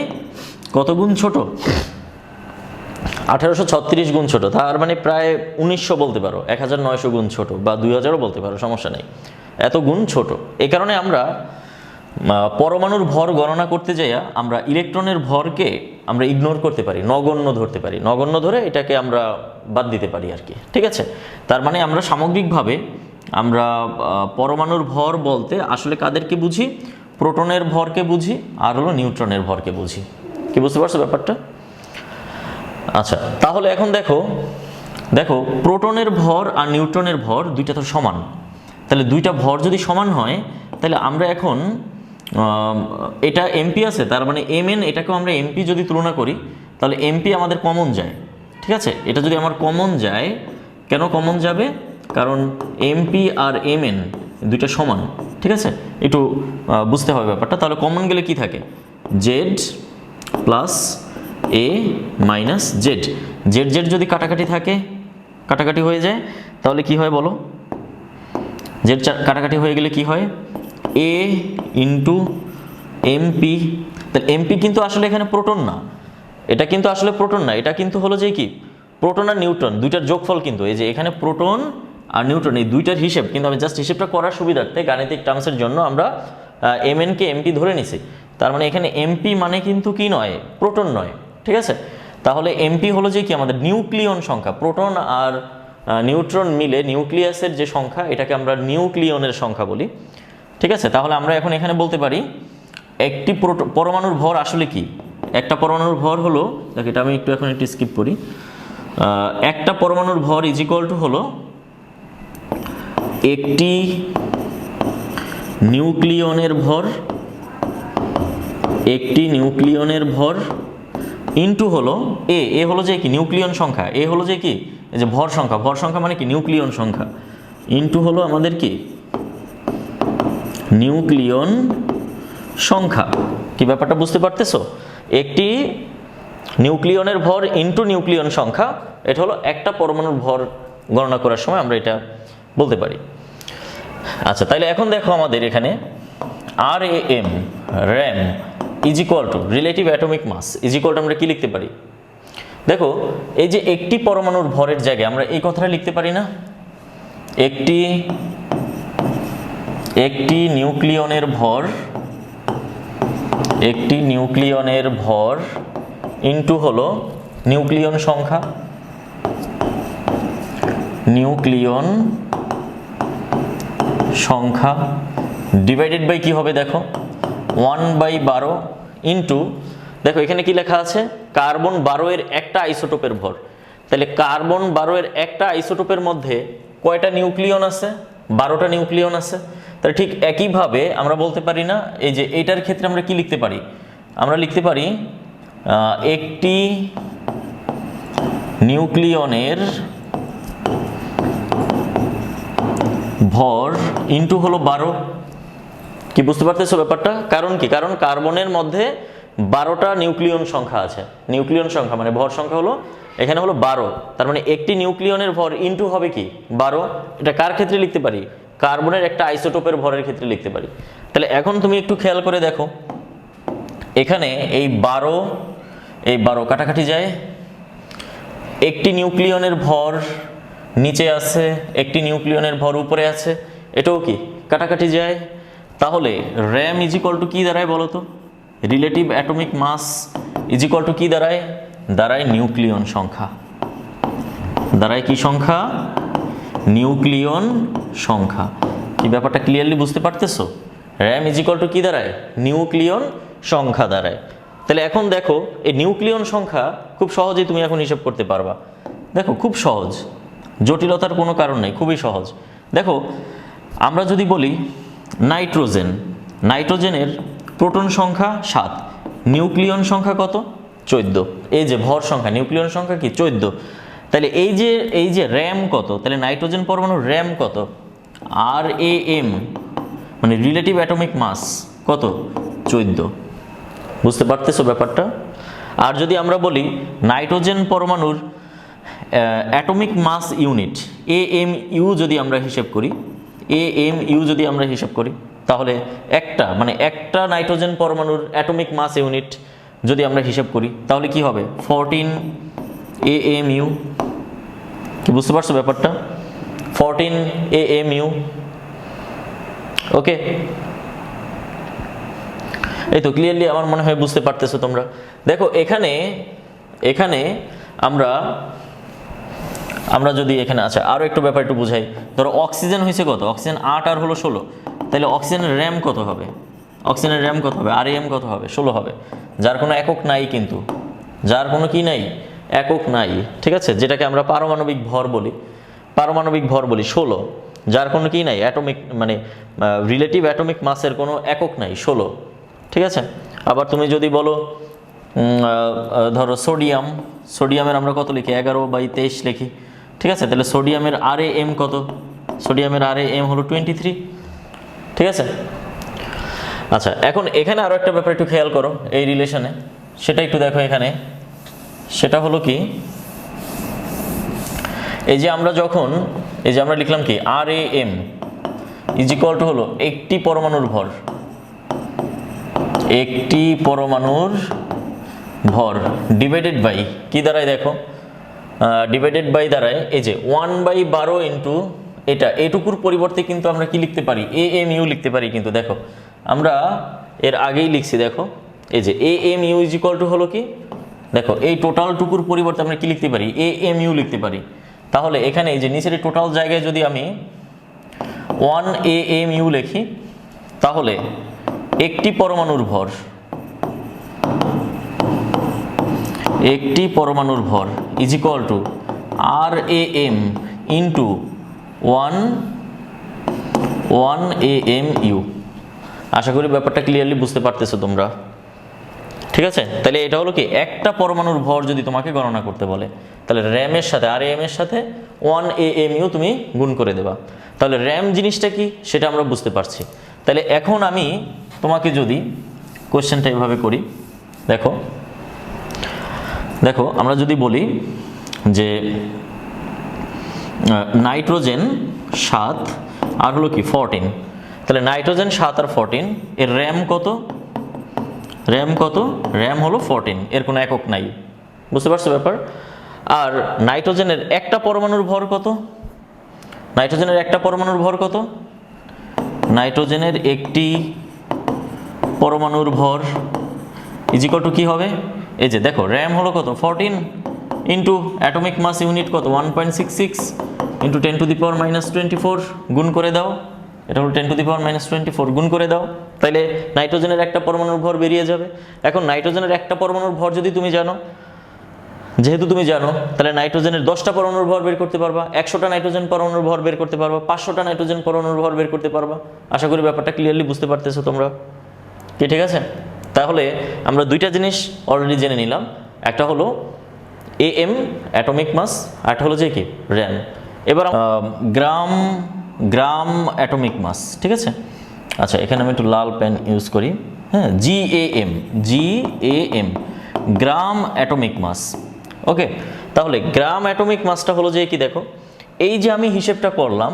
কত গুণ ছোট, 1836 গুণ ছোট। তার মানে প্রায় 1900 বলতে পারো, 1900 গুণ ছোট, বা 2000ও বলতে পারো, সমস্যা নেই, এত গুণ ছোট। এই কারণে আমরা পরমাণুর ভর গণনা করতে যাইয়া আমরা ইলেকট্রনের ভরকে আমরা ইগনোর করতে পারি, নগণ্য ধরতে পারি, নগণ্য ধরে এটাকে আমরা বাদ দিতে পারি আর কি, ঠিক আছে। তার মানে আমরা সামগ্রিকভাবে আমরা পরমাণুর ভর বলতে আসলে কাদেরকে বুঝি, প্রোটনের ভরকে বুঝি আর হলো নিউট্রনের ভরকে বুঝি। কি বুঝতে পারছো ব্যাপারটা? আচ্ছা, তাহলে এখন দেখো প্রোটনের ভর আর নিউট্রনের ভর দুইটা তো সমান। তাহলে দুইটা ভর যদি সমান হয়, তাহলে আমরা এখন এটা MP আছে, তার মানে MN, এটাকেও আমরা MP যদি তুলনা করি, তাহলে MP আমাদের কমন যায়, ঠিক আছে, এটা যদি আমার কমন যায়, কেন কমন যাবে, কারণ এমপি আর এমএন দুইটা সমান, ঠিক আছে, একটু বুঝতে হবে ব্যাপারটা। তাহলে কমন গেলে কি থাকে, জেড প্লাস এ মাইনাস জেড, জেড জেড যদি কাটাকাটি থাকে, কাটাকাটি হয়ে যায়, তাহলে কি হয় বলো, জেড কাটাকাটি হয়ে গেলে কি হয়, এ ইন্টু এমপি। তাহলে এমপি কিন্তু আসলে এখানে প্রোটন না, এটা কিন্তু আসলে প্রোটন না, এটা কিন্তু হলো যে কি, প্রোটন আর নিউট্রন দুইটার যোগফল। কিন্তু এই যে এখানে প্রোটন আর নিউট্রন এই দুইটার হিসেব, কিন্তু আমি জাস্ট হিসেবটা করার সুবিধার্থে গাণিতিক টার্মসের জন্য আমরা এমএনকে এমপি ধরে নিছি। তার মানে এখানে এমপি মানে কিন্তু কি নয়, প্রোটন নয়, ঠিক আছে। তাহলে এমপি হলো যে কি, আমাদের নিউক্লিয়ন সংখ্যা, প্রোটন আর নিউট্রন মিলে নিউক্লিয়াসের যে সংখ্যা, এটাকে আমরা নিউক্লিয়নের সংখ্যা বলি, ঠিক আছে। তাহলে আমরা এখন এখানে বলতে পারি একটি পরমাণুর ভর আসলে কি, একটা পরমাণুর ভর হলো, দেখ এটা আমি এখন একটু স্কিপ করি, একটা পরমাণুর ভর ইজ ইকুয়াল টু হলো একটি নিউক্লিয়নের ভর, একটি নিউক্লিয়নের ভর ইনটু হলো এ হলো যে কি নিউক্লিয়ন সংখ্যা, এ হলো যে কি, এই যে ভর সংখ্যা, ভর সংখ্যা মানে কি নিউক্লিয়ন সংখ্যা, ইনটু হলো আমাদের কি নিউক্লিয়ন সংখ্যা। কি ব্যাপারটা বুঝতে পারতেছো, একটি নিউক্লিয়নের ভর ইনটু নিউক্লিয়ন সংখ্যা, এটা হলো একটা পরমাণুর ভর গণনা করার সময় আমরা এটা বলতে পারি। আচ্ছা, তাহলে এখন দেখো আমাদের এখানে RAM RAM is equal to relative atomic mass is equal to আমরা কি লিখতে পারি, দেখো এই যে একটি পরমাণুর ভরের জায়গায় আমরা এই কথাটা লিখতে পারি না, একটি নিউক্লিয়নের ভর, একটি নিউক্লিয়নের ভর ইনটু হলো নিউক্লিয়ন সংখ্যা, নিউক্লিয়ন সংখ্যা ডিভাইডেড বাই কি হবে, দেখো 1/12 ইনটু, দেখো এখানে কি লেখা আছে, কার্বন 12 এর একটা আইসোটোপের ভর। তাহলে কার্বন 12 এর একটা আইসোটোপের মধ্যে কয়টা নিউক্লিয়ন আছে, 12টা নিউক্লিয়ন আছে। তাহলে ঠিক একইভাবে আমরা বলতে পারি না, এই যে এইটার ক্ষেত্রে আমরা কি লিখতে পারি, আমরা লিখতে পারি একটি নিউক্লিয়নের ভর ইনটু হলো 12। কি বুঝতে পারতেছো ব্যাপারটা, কারণ কি, কারণ কার্বনের মধ্যে 12টা নিউক্লিয়ন সংখ্যা আছে, নিউক্লিয়ন সংখ্যা মানে ভর সংখ্যা হলো এখানে হলো 12, তার মানে একটি নিউক্লিয়নের ভর ইনটু হবে কি 12। এটা কার ক্ষেত্রে লিখতে পারি, কার্বনের একটা আইসোটোপের ভরের ক্ষেত্রে লিখতে পারি। তাহলে এখন তুমি একটু খেয়াল করে দেখো, এখানে এই 12 কাটাকাটি যায়, একটি নিউক্লিয়নের ভর নিচে আছে, একটি নিউক্লিয়নের ভর উপরে আছে, এটাও কি কাটাকাটি যায়। তাহলে র্যাম ইজ ইকুয়াল টু কি দাঁড়ায় বলো তো, relative atomic mass is equal to কি দাঁড়ায়, দাঁড়ায় নিউক্লিয়ন সংখ্যা, দাঁড়ায় কি সংখ্যা, নিউক্লিয়ন সংখ্যা। কি ব্যাপারটা ক্লিয়ারলি বুঝতে পারতেছো, র্যাম ইজ ইকুয়াল টু কি দাঁড়ায়, নিউক্লিয়ন সংখ্যা দাঁড়ায়। তাহলে এখন দেখো এই নিউক্লিয়ন সংখ্যা খুব সহজেই তুমি এখন হিসাব করতে পারবা, দেখো খুব সহজ, জটিলতার কোনো কারণ নেই, খুবই সহজ। দেখো আমরা যদি বলি নাইট্রোজেন, নাইট্রোজেনের প্রোটন সংখ্যা 7, নিউক্লিয়ন সংখ্যা কত 14, এই যে ভর সংখ্যা নিউক্লিয়ন সংখ্যা কি 14। তাহলে এই যে র্যাম কত, তাহলে নাইট্রোজেন পরমাণুর র্যাম কত, RAM মানে রিলেটিভ অ্যাটমিক মাস কত 14। বুঝতে পারতেছো ব্যাপারটা। আর যদি আমরা বলি নাইট্রোজেন পরমাণুর অ্যাটমিক মাস ইউনিট AMU যদি আমরা হিসাব করি, AMU যদি আমরা হিসাব করি, তাহলে একটা নাইট্রোজেন পরমাণুর অ্যাটমিক মাস ইউনিট যদি আমরা হিসাব করি, তাহলে কি হবে 14 AMU। কি বুঝতে পারছো ব্যাপারটা, 14 AMU। ওকে, এই তো ক্লিয়ারলি আমার মনে হয় বুঝতে পারতেছো তোমরা। দেখো এখানে আমরা যদি এখানে, আচ্ছা আরো একটু ব্যাপার একটু বুঝাই, ধরো অক্সিজেন হয়েছে কত, অক্সিজেন 8 আর হলো 16, তাহলে অক্সিজেনের র্যাম কত হবে, অক্সিজেনের র্যাম কত হবে, RAM কত হবে 16 হবে, যার কোনো একক নাই, কিন্তু যার কোনো কি নাই, একক নাই, ঠিক আছে, যেটাকে আমরা পারমাণবিক ভর বলি 16, যার কোনো কি নাই, অ্যাটমিক মানে রিলেটিভ অ্যাটমিক মাসের কোনো একক নাই 16, ঠিক আছে। আবার তুমি যদি বলো ধরো সোডিয়ামের আমরা কত লিখি 11/23 লিখি, ঠিক আছে। তাহলে সোডিয়ামের RaM কত? সোডিয়ামের RaM হলো 23, ঠিক আছে। আচ্ছা, এখন এখানে আরও একটা ব্যাপার একটু খেয়াল করো এই রিলেশনে, সেটা একটু দেখো এখানে। সেটা হলো কি, এই যে আমরা লিখলাম কি RaM ইজ ইকুয়াল টু হলো একটি পরমাণুর ভর, একটি পরমাণুর ভর ডিভাইডেড বাই কি দাঁড়ায় দেখো, ডিভাইডেড বাই দাঁড়ায় এই যে 1/12 ইন্টু এটা, এটুকুর পরিবর্তে কিন্তু আমরা কি লিখতে পারি AMU লিখতে পারি। কিন্তু দেখো আমরা এর আগেই লিখছি, দেখো এই যে AMU ইজ ইকুয়াল টু হলো কি, দেখো এই টোটাল টুকুর পরিবর্তে আমরা কি লিখতে পারি AMU লিখতে পারি। তাহলে এখানে এই যে নিচের টোটাল জায়গায় যদি আমি 1 AMU লিখি, তাহলে একটি পরমাণুর ভর, একটি পরমাণুর ভর is equal two RaM into 1 AMU। আশা করি ব্যাপারটা ক্লিয়ারলি বুঝতে পারতেছো তোমরা, ঠিক আছে। তাহলে এটা হলো কি, একটা পরমাণুর ভর যদি তোমাকে গণনা করতে বলে, তাহলে র্যামের সাথে RaM এর সাথে 1 AMU তুমি গুণ করে দেবা। তাহলে র্যাম জিনিসটা কি সেটা আমরা বুঝতে পারছি। তাহলে এখন আমি তোমাকে যদি কোশ্চেনটা এভাবে করি, দেখো আমরা যদি বলি যে নাইট্রোজেন 7 আর হলো কি 14, তাহলে নাইট্রোজেন 7 আর 14 এর র্যাম কত? র্যাম হলো 14, এর কোনো একক নাই, বুঝতে পারছো ব্যাপার। আর নাইট্রোজেনের একটা পরমাণুর ভর কত? নাইট্রোজেনের একটা পরমাণুর ভর কত? নাইট্রোজেনের একটি পরমাণুর ভর ইজ ইকুয়াল টু কি হবে, এই যে দেখো র্যাম হলো কত 14 ইন্টু অ্যাটমিক মাস ইউনিট কত 1.66 ইন্টু 10⁻⁻24 গুণ করে দাও, এটা হলো 10⁻⁻24 গুণ করে দাও, তাইলে নাইট্রোজেনের একটা পরমাণুর ভর বেরিয়ে যাবে। এখন নাইট্রোজেনের একটা পরমাণুর ভর যদি তুমি জানো, যেহেতু তুমি জানো, তাহলে নাইট্রোজেনের 10টা পরমাণুর ভর বের করতে পারবা, 100টা নাইট্রোজেন পরমাণুর ভর বের করতে পারবা, 500টা নাইট্রোজেন পরমাণুর ভর বের করতে পারবা। আশা করি ব্যাপারটা ক্লিয়ারলি বুঝতে পারতেছো তোমরা কি, ঠিক আছে। তাহলে আমরা দুইটা জিনিস অলরেডি জেনে নিলাম, একটা হলো AM অ্যাটমিক মাস, আর একটা হলো যে কি র্যাম। এবার গ্রাম অ্যাটমিক মাস, ঠিক আছে। আচ্ছা, এখানে আমি একটু লাল পেন ইউজ করি, হ্যাঁ, GAM গ্রাম অ্যাটমিক মাস। ওকে, তাহলে গ্রাম অ্যাটমিক মাসটা হলো যে কি, দেখো এই যে আমি হিসেবটা করলাম,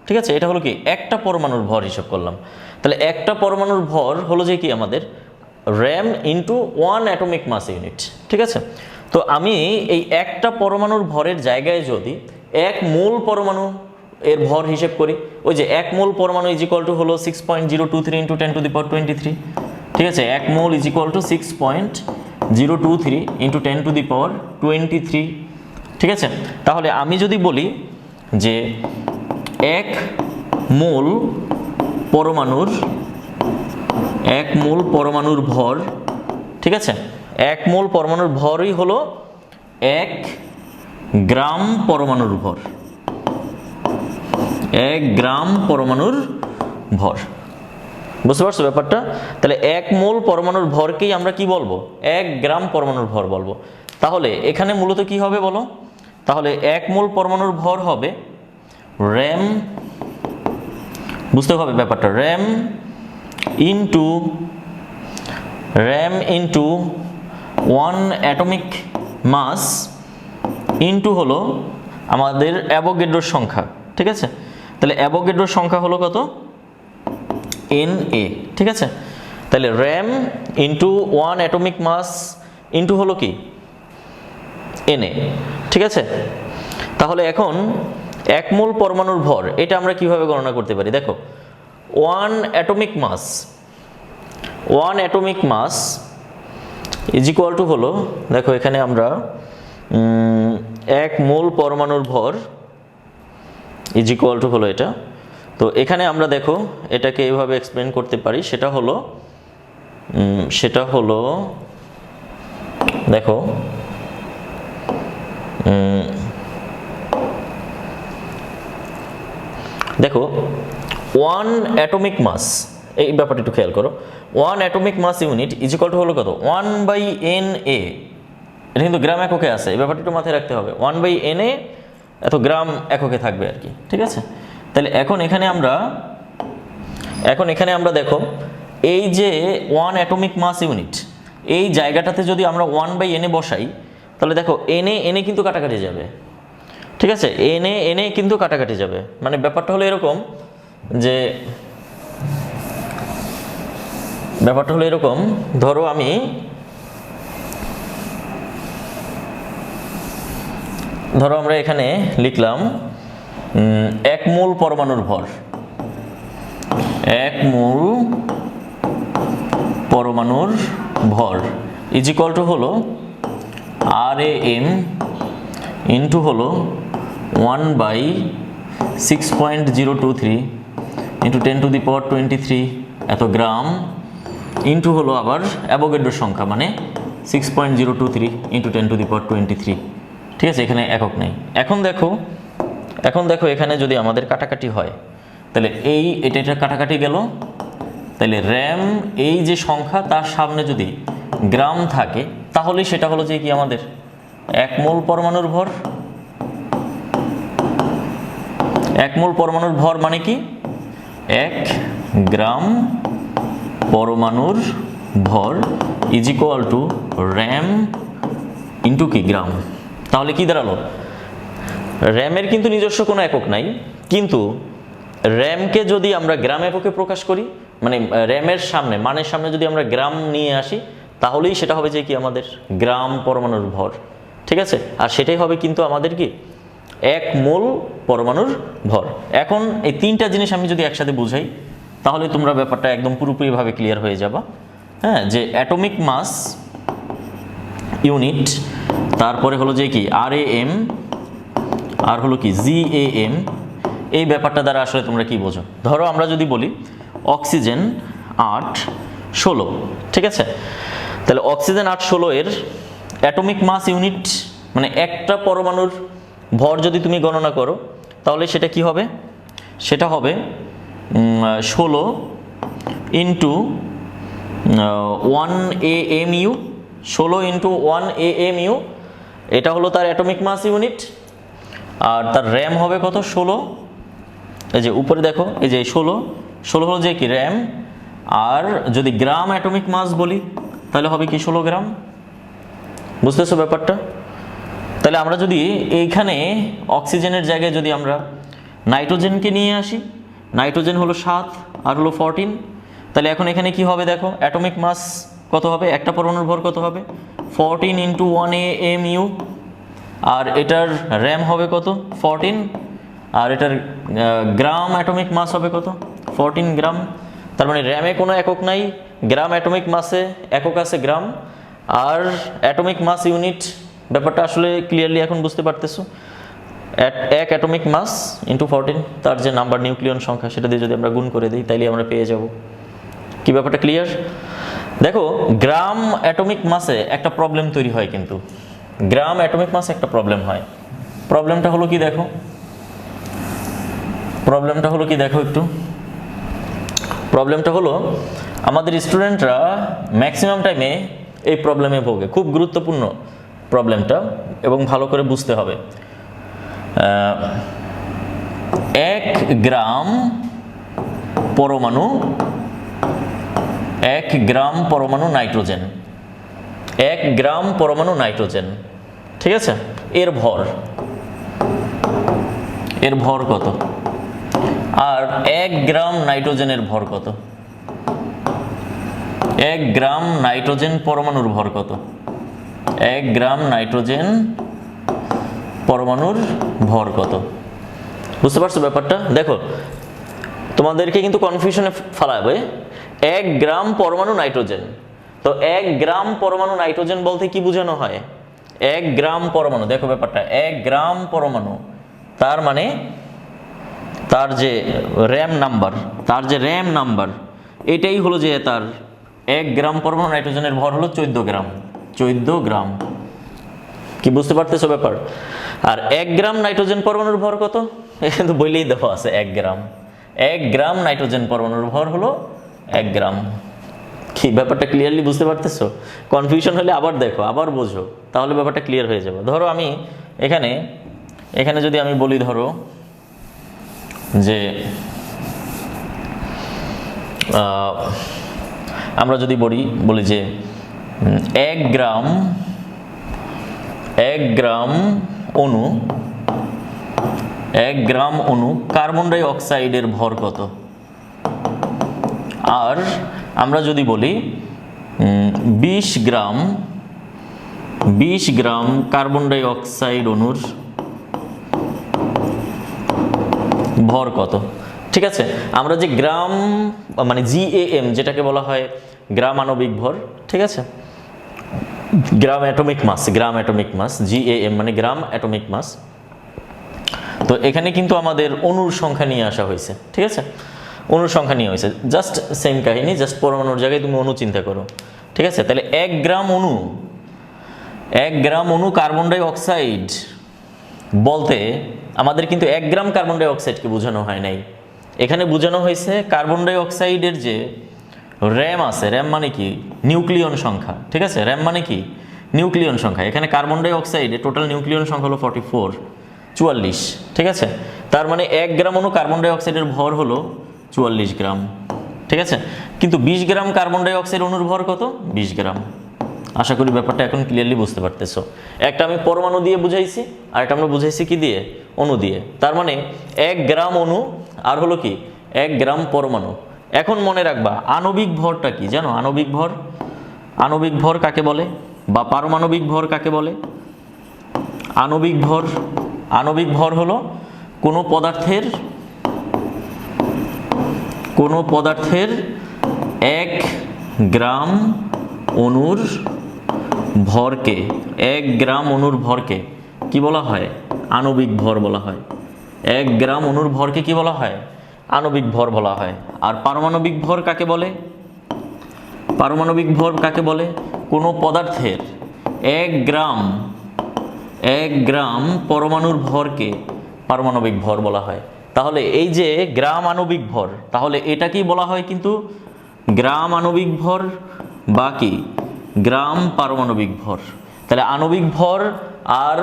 ঠিক আছে, এটা হলো কি একটা পরমাণুর ভর হিসেব করলাম। তাহলে একটা পরমাণুর ভর হলো যে কি আমাদের RAM into 1 atomic mass unit, ঠিক আছে। তো আমি এই একটা পরমাণুর ভরের জায়গায় যদি এক মোল পরমাণু এর ভর হিসেব করি, ওই যে এক মোল পরমাণু ইজ ইকুয়াল টু হলো 6.023 ইন্টু 10⁻23, ঠিক আছে। এক মোল ইজ ইকুয়াল টু 6.023 ইন্টু 10⁻23, ঠিক আছে। তাহলে আমি যদি বলি যে এক মোল পরমাণুর ভর, ঠিক আছে, এক মোল পরমাণুর ভরই হলো 1 গ্রাম পরমাণুর ভর, 1 গ্রাম পরমাণুর ভর, বুঝতে পারছো ব্যাপারটা। তাহলে এক মোল পরমাণুর ভরকেই আমরা কি বলবো 1 গ্রাম পরমাণুর ভর বলবো। তাহলে এখানে মূলত কি হবে বলো, তাহলে এক মোল পরমাণুর ভর হবে র্যাম, বুঝতে হবে ব্যাপারটা, gram into 1 atomic mass into হলো আমাদের অ্যাভোগাড্রোর সংখ্যা, ঠিক আছে। তাহলে অ্যাভোগাড্রোর সংখ্যা হলো কত Na, ঠিক আছে। তাহলে gram into 1 atomic mass into হলো কি Na, ঠিক আছে। তাহলে এখন এক মোল পরমাণুর ভর এটা আমরা কিভাবে গণনা করতে পারি, দেখো 1 atomic mass is equal to হলো, দেখো এখানে আমরা এক মোল পরমাণুর ভর ইজ ইকুয়াল টু হলো এটা। তো এখানে আমরা দেখো এটাকে এইভাবে এক্সপ্লেন করতে পারি, সেটা হলো দেখো দেখো 1 অ্যাটমিক মাস এই ব্যাপারটা একটু খেয়াল করো, 1 atomic mass unit is equal to হলো কত 1/NA, এটা কিন্তু গ্রাম এককে আছে, এই ব্যাপারটা একটু মাথায় রাখতে হবে, 1/NA এত গ্রাম এককে থাকবে আর কি, ঠিক আছে। তাহলে এখন এখানে আমরা দেখো এই যে 1 অ্যাটমিক মাস ইউনিট এই জায়গাটাতে যদি আমরা 1/NA বসাই, তাহলে দেখো NA কিন্তু কাটাকাটি যাবে, ঠিক আছে, NA কিন্তু কাটাকাটি যাবে। মানে ব্যাপারটা হলো এরকম যে ধরো আমরা এখানে লিখলাম 1 মোল পরমাণুর ভর, 1 মোল পরমাণুর ভর ইজ ইকুয়াল টু হলো RAM ইন্টু হলো 1/6.023 ইন্টু 10⁻23 এত গ্রাম ইন্টু হলো আবার অ্যাভোগাড্রোর সংখ্যা মানে 6.023 ইন্টু 10⁻23, ঠিক আছে, এখানে একক নেই। এখন দেখো এখানে যদি আমাদের কাটাকাটি হয়, তাহলে এটা কাটাকাটি গেল, তাহলে র্যাম এই যে সংখ্যা তার সামনে যদি গ্রাম থাকে, তাহলেই সেটা হলো যে কি আমাদের 1 মোল পরমাণুর ভর। 1 মোল পরমাণুর ভর মানে কি 1 গ্রাম পরমাণুর ভর is equal two RAM into কি গ্রাম। তাহলে কি দাঁড়ালো, র্যামের কিন্তু নিজস্ব কোনো একক নাই, কিন্তু র্যামকে যদি আমরা গ্রাম এককে প্রকাশ করি, মানে র্যামের সামনে মানের সামনে যদি আমরা গ্রাম নিয়ে আসি, তাহলেই সেটা হবে যে কি আমাদের গ্রাম পরমাণুর ভর, ঠিক আছে। আর সেটাই হবে কিন্তু আমাদের কি 1 মোল পরমাণুর ভর। এখন এই তিনটা জিনিস আমি যদি একসাথে বুঝাই, তাহলে তোমরা ব্যাপারটা একদম পুরোপুরিভাবে ক্লিয়ার হয়ে যাবা। হ্যাঁ, যে অ্যাটমিক মাস ইউনিট, তারপরে হলো যে কি RAM, আর হলো কি GAM, এই ব্যাপারটা দ্বারা আসলে তোমরা কি বোঝো। ধরো আমরা যদি বলি অক্সিজেন 8-16, ঠিক আছে, তাহলে অক্সিজেন 8-16 এর অ্যাটমিক মাস ইউনিট মানে একটা পরমাণুর ভর যদি তুমি গণনা করো, তাহলে সেটা কি হবে, সেটা হবে 16 ইন্টু 1 AMU, 16 ইন্টু 1 AMU, এটা হলো তার অ্যাটমিক মাস ইউনিট। আর তার র্যাম হবে কত 16, এই যে উপরে দেখো এই যে 16 হলো যে কি র্যাম। আর যদি গ্রাম অ্যাটমিক মাস বলি, তাহলে হবে কি 16 গ্রাম। বুঝতেছো ব্যাপারটা? তাহলে আমরা যদি এইখানে অক্সিজেনের জায়গায় যদি আমরা নাইট্রোজেনকে নিয়ে আসি, নাইট্রোজেন হলো 7 আর হলো 14, তাহলে এখন এখানে কি হবে দেখো, অ্যাটমিক মাস কত হবে, একটা পরমাণুর ভর কত হবে 14 ইন্টু 1 AMU, আর এটার র্যাম হবে কত 14, আর এটার গ্রাম অ্যাটমিক মাস হবে কত 14 গ্রাম। তার মানে র্যামে কোনো একক নাই, গ্রাম অ্যাটমিক মাসে একক আছে গ্রাম, আর অ্যাটমিক মাস ইউনিট ব্যাপারটা আসলে ক্লিয়ারলি এখন বুঝতে পারতেছো। 1 অ্যাটমিক মাস ইন্টু 14, তার যে নাম্বার নিউক্লিয়ন সংখ্যা সেটা দিয়ে যদি আমরা গুণ করে দিই, তাইলে আমরা পেয়ে যাব কি ব্যাপারটা ক্লিয়ার। দেখো গ্রাম অ্যাটমিক মাসে একটা প্রবলেম তৈরি হয়, কিন্তু গ্রাম অ্যাটমিক মাসে একটা প্রবলেম হয়। প্রবলেমটা হলো কি দেখো, একটু প্রবলেমটা হলো আমাদের স্টুডেন্টরা ম্যাক্সিমাম টাইমে এই প্রবলেমে ভোগে। খুব গুরুত্বপূর্ণ প্রবলেমটা এবং ভালো করে বুঝতে হবে। 1 গ্রাম পরমাণু নাইট্রোজেন, 1 গ্রাম পরমাণু নাইট্রোজেন, ঠিক আছে, এর ভর কত, আর 1 গ্রাম নাইট্রোজেনের ভর কত, 1 গ্রাম নাইট্রোজেন পরমাণুর ভর কত, 1 গ্রাম নাইট্রোজেন পরমাণুর ভর কত। বুঝতে পারছো ব্যাপারটা? দেখো তোমাদেরকে কিন্তু কনফিউশনে ফেলাবে। 1 গ্রাম পরমাণু নাইট্রোজেন, তো 1 গ্রাম পরমাণু নাইট্রোজেন বলতে কি বোঝানো হয়, 1 গ্রাম পরমাণু, দেখো ব্যাপারটা 1 গ্রাম পরমাণু, তার মানে তার যে র্যাম নাম্বার এটাই হলো যে তার 1 গ্রাম পরমাণু নাইট্রোজেনের ভর হলো 14 গ্রাম। কি বুঝতে পারতেছো ব্যাপার? আর 1 গ্রাম নাইট্রোজেন পরমাণুর ভর কত, কিন্তু বইলেই দেওয়া আছে 1 গ্রাম। 1 গ্রাম নাইট্রোজেন পরমাণুর ভর হলো 1 গ্রাম। কি ব্যাপারটা ক্লিয়ারলি বুঝতে পারতেছো? কনফিউশন হলে আবার দেখো, আবার বোঝো, তাহলে ব্যাপারটা ক্লিয়ার হয়ে যাবে। ধরো আমি এখানে যদি আমি বলি, ধরো যে আমরা যদি বলি যে 1 গ্রাম অণু কার্বন ডাই অক্সাইডের ভর কত? আর আমরা যদি বলি 20 গ্রাম কার্বন ডাই অক্সাইড অণুর ভর কত? ঠিক আছে, আমরা যে গ্রাম মানে GAM যেটাকে বলা হয় গ্রাম আণবিক ভর, ঠিক আছে, গ্রাম অ্যাটমিক মাস, GAM মানে গ্রাম অ্যাটমিক মাস। তো এখানে কিন্তু আমাদের অণুর সংখ্যা নিয়ে আসা হয়েছে, ঠিক আছে, অণুর সংখ্যা নিয়ে হয়েছে, জাস্ট সেম কাহিনী, জাস্ট পরমাণুর জায়গায় তুমি অণু চিন্তা করো, ঠিক আছে। তাহলে 1 গ্রাম অণু কার্বন ডাই অক্সাইড বলতে আমাদের কিন্তু 1 গ্রাম কার্বন ডাই অক্সাইডকে বোঝানো হয় নাই, এখানে বোঝানো হয়েছে কার্বন ডাই অক্সাইডের যে র্যাম আছে, র্যাম মানে কি? নিউক্লিয়ন সংখ্যা, ঠিক আছে, র্যাম মানে কি? নিউক্লিয়ন সংখ্যা। এখানে কার্বন ডাই অক্সাইডে টোটাল নিউক্লিয়ন সংখ্যা হলো 44, ঠিক আছে। তার মানে 1 গ্রাম অণু কার্বন ডাই অক্সাইডের ভর হলো 44 গ্রাম, ঠিক আছে। কিন্তু 20 গ্রাম কার্বন ডাই অক্সাইড অণুর ভর কত? 20 গ্রাম। আশা করি ব্যাপারটা এখন ক্লিয়ারলি বুঝতে পারতেছো। একটা আমি পরমাণু দিয়ে বুঝাইছি, আর একটা আমরা বুঝাইছি কি দিয়ে? অণু দিয়ে। তার মানে 1 গ্রাম অণু আর হলো কি 1 গ্রাম পরমাণু। এখন মনে রাখবা আণবিক ভরটা কি জানো? আণবিক ভর কাকে বলে, বা পারমাণবিক ভর কাকে বলে? আণবিক ভর হলো কোনো পদার্থের 1 গ্রাম অণুর ভরকে, 1 গ্রাম অণুর ভরকে কি বলা হয়? আণবিক ভর বলা হয়। 1 গ্রাম অণুর ভরকে কি বলা হয়? আণবিক ভর বলা হয়। আর পারমাণবিক ভর কাকে বলে? কোনো পদার্থের 1 গ্রাম পরমাণুর ভরকে পারমাণবিক ভর বলা হয়। তাহলে এই যে গ্রাম আণবিক ভর, তাহলে এটাকেই বলা হয় কিন্তু গ্রাম আণবিক ভর বা কি গ্রাম পারমাণবিক ভর। তাহলে আণবিক ভর আর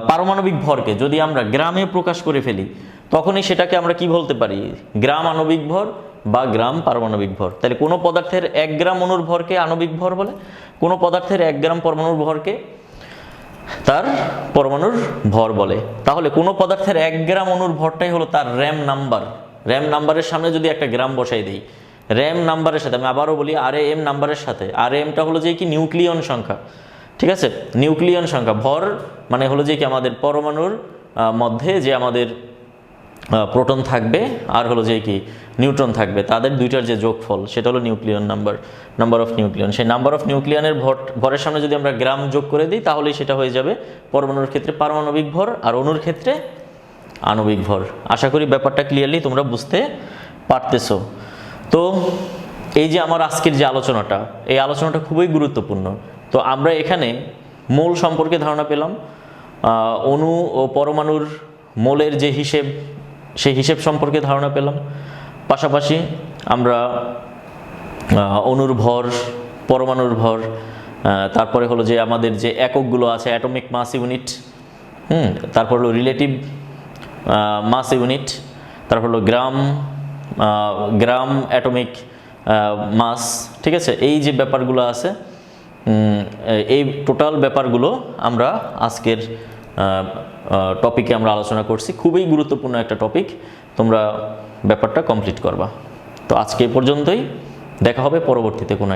পারমাণবিক ভরকে যদি আমরা গ্রামে প্রকাশ করে ফেলি, তখনই সেটাকে আমরা কি বলতে পারি? গ্রাম আণবিক ভর বা গ্রাম পারমাণবিক ভর। তাহলে কোনো পদার্থের 1 গ্রাম অণুর ভরকে আণবিক ভর বলে, কোনো পদার্থের 1 গ্রাম পরমাণুর ভরকে তার পরমাণুর ভর বলে। তাহলে কোনো পদার্থের 1 গ্রাম অণুর ভরটাই হলো তার র্যাম নাম্বার। র্যাম নাম্বারের সামনে যদি একটা গ্রাম বসাই দিই, র্যাম নাম্বারের সাথে, আমি আবারও বলি RAM নাম্বারের সাথে, RAMটা হলো যে কি নিউক্লিয়ন সংখ্যা, ঠিক আছে, নিউক্লিয়ন সংখ্যা। ভর মানে হলো যে কি আমাদের পরমাণুর মধ্যে যে আমাদের প্রোটন থাকবে আর হলো যে কি নিউট্রন থাকবে, তাদের দুইটার যে যোগফল, সেটা হলো নিউক্লিয়ন নাম্বার অফ নিউক্লিয়ন। সেই নাম্বার অফ নিউক্লিয়নের ভরের সামনে যদি আমরা গ্রাম যোগ করে দিই, তাহলেই সেটা হয়ে যাবে পরমাণুর ক্ষেত্রে পারমাণবিক ভর আর অণুর ক্ষেত্রে আণবিক ভর। আশা করি ব্যাপারটা ক্লিয়ারলি তোমরা বুঝতে পারতেছো। তো এই যে আমার আজকের যে আলোচনাটা, এই আলোচনাটা খুবই গুরুত্বপূর্ণ। তো আমরা এখানে মোল সম্পর্কে ধারণা পেলাম, অণু ও পরমাণুর মোলের যে হিসেব, সেই হিসেব সম্পর্কে ধারণা পেলাম। পাশাপাশি আমরা অণুর ভর, পরমাণুর ভর, তারপরে হলো যে আমাদের যে এককগুলো আছে অ্যাটমিক মাস ইউনিট, তারপর হলো রিলেটিভ মাস ইউনিট, তারপর হলো গ্রাম অ্যাটমিক মাস, ঠিক আছে। এই যে ব্যাপারগুলো আছে, এই টোটাল ব্যাপারগুলো আমরা আজকের টপিকে আমরা আলোচনা করছি। খুবই গুরুত্বপূর্ণ একটা টপিক, তোমরা ব্যাপারটা কমপ্লিট করবা। তো আজকে এই পর্যন্তই, দেখা হবে পরবর্তীতে কোনো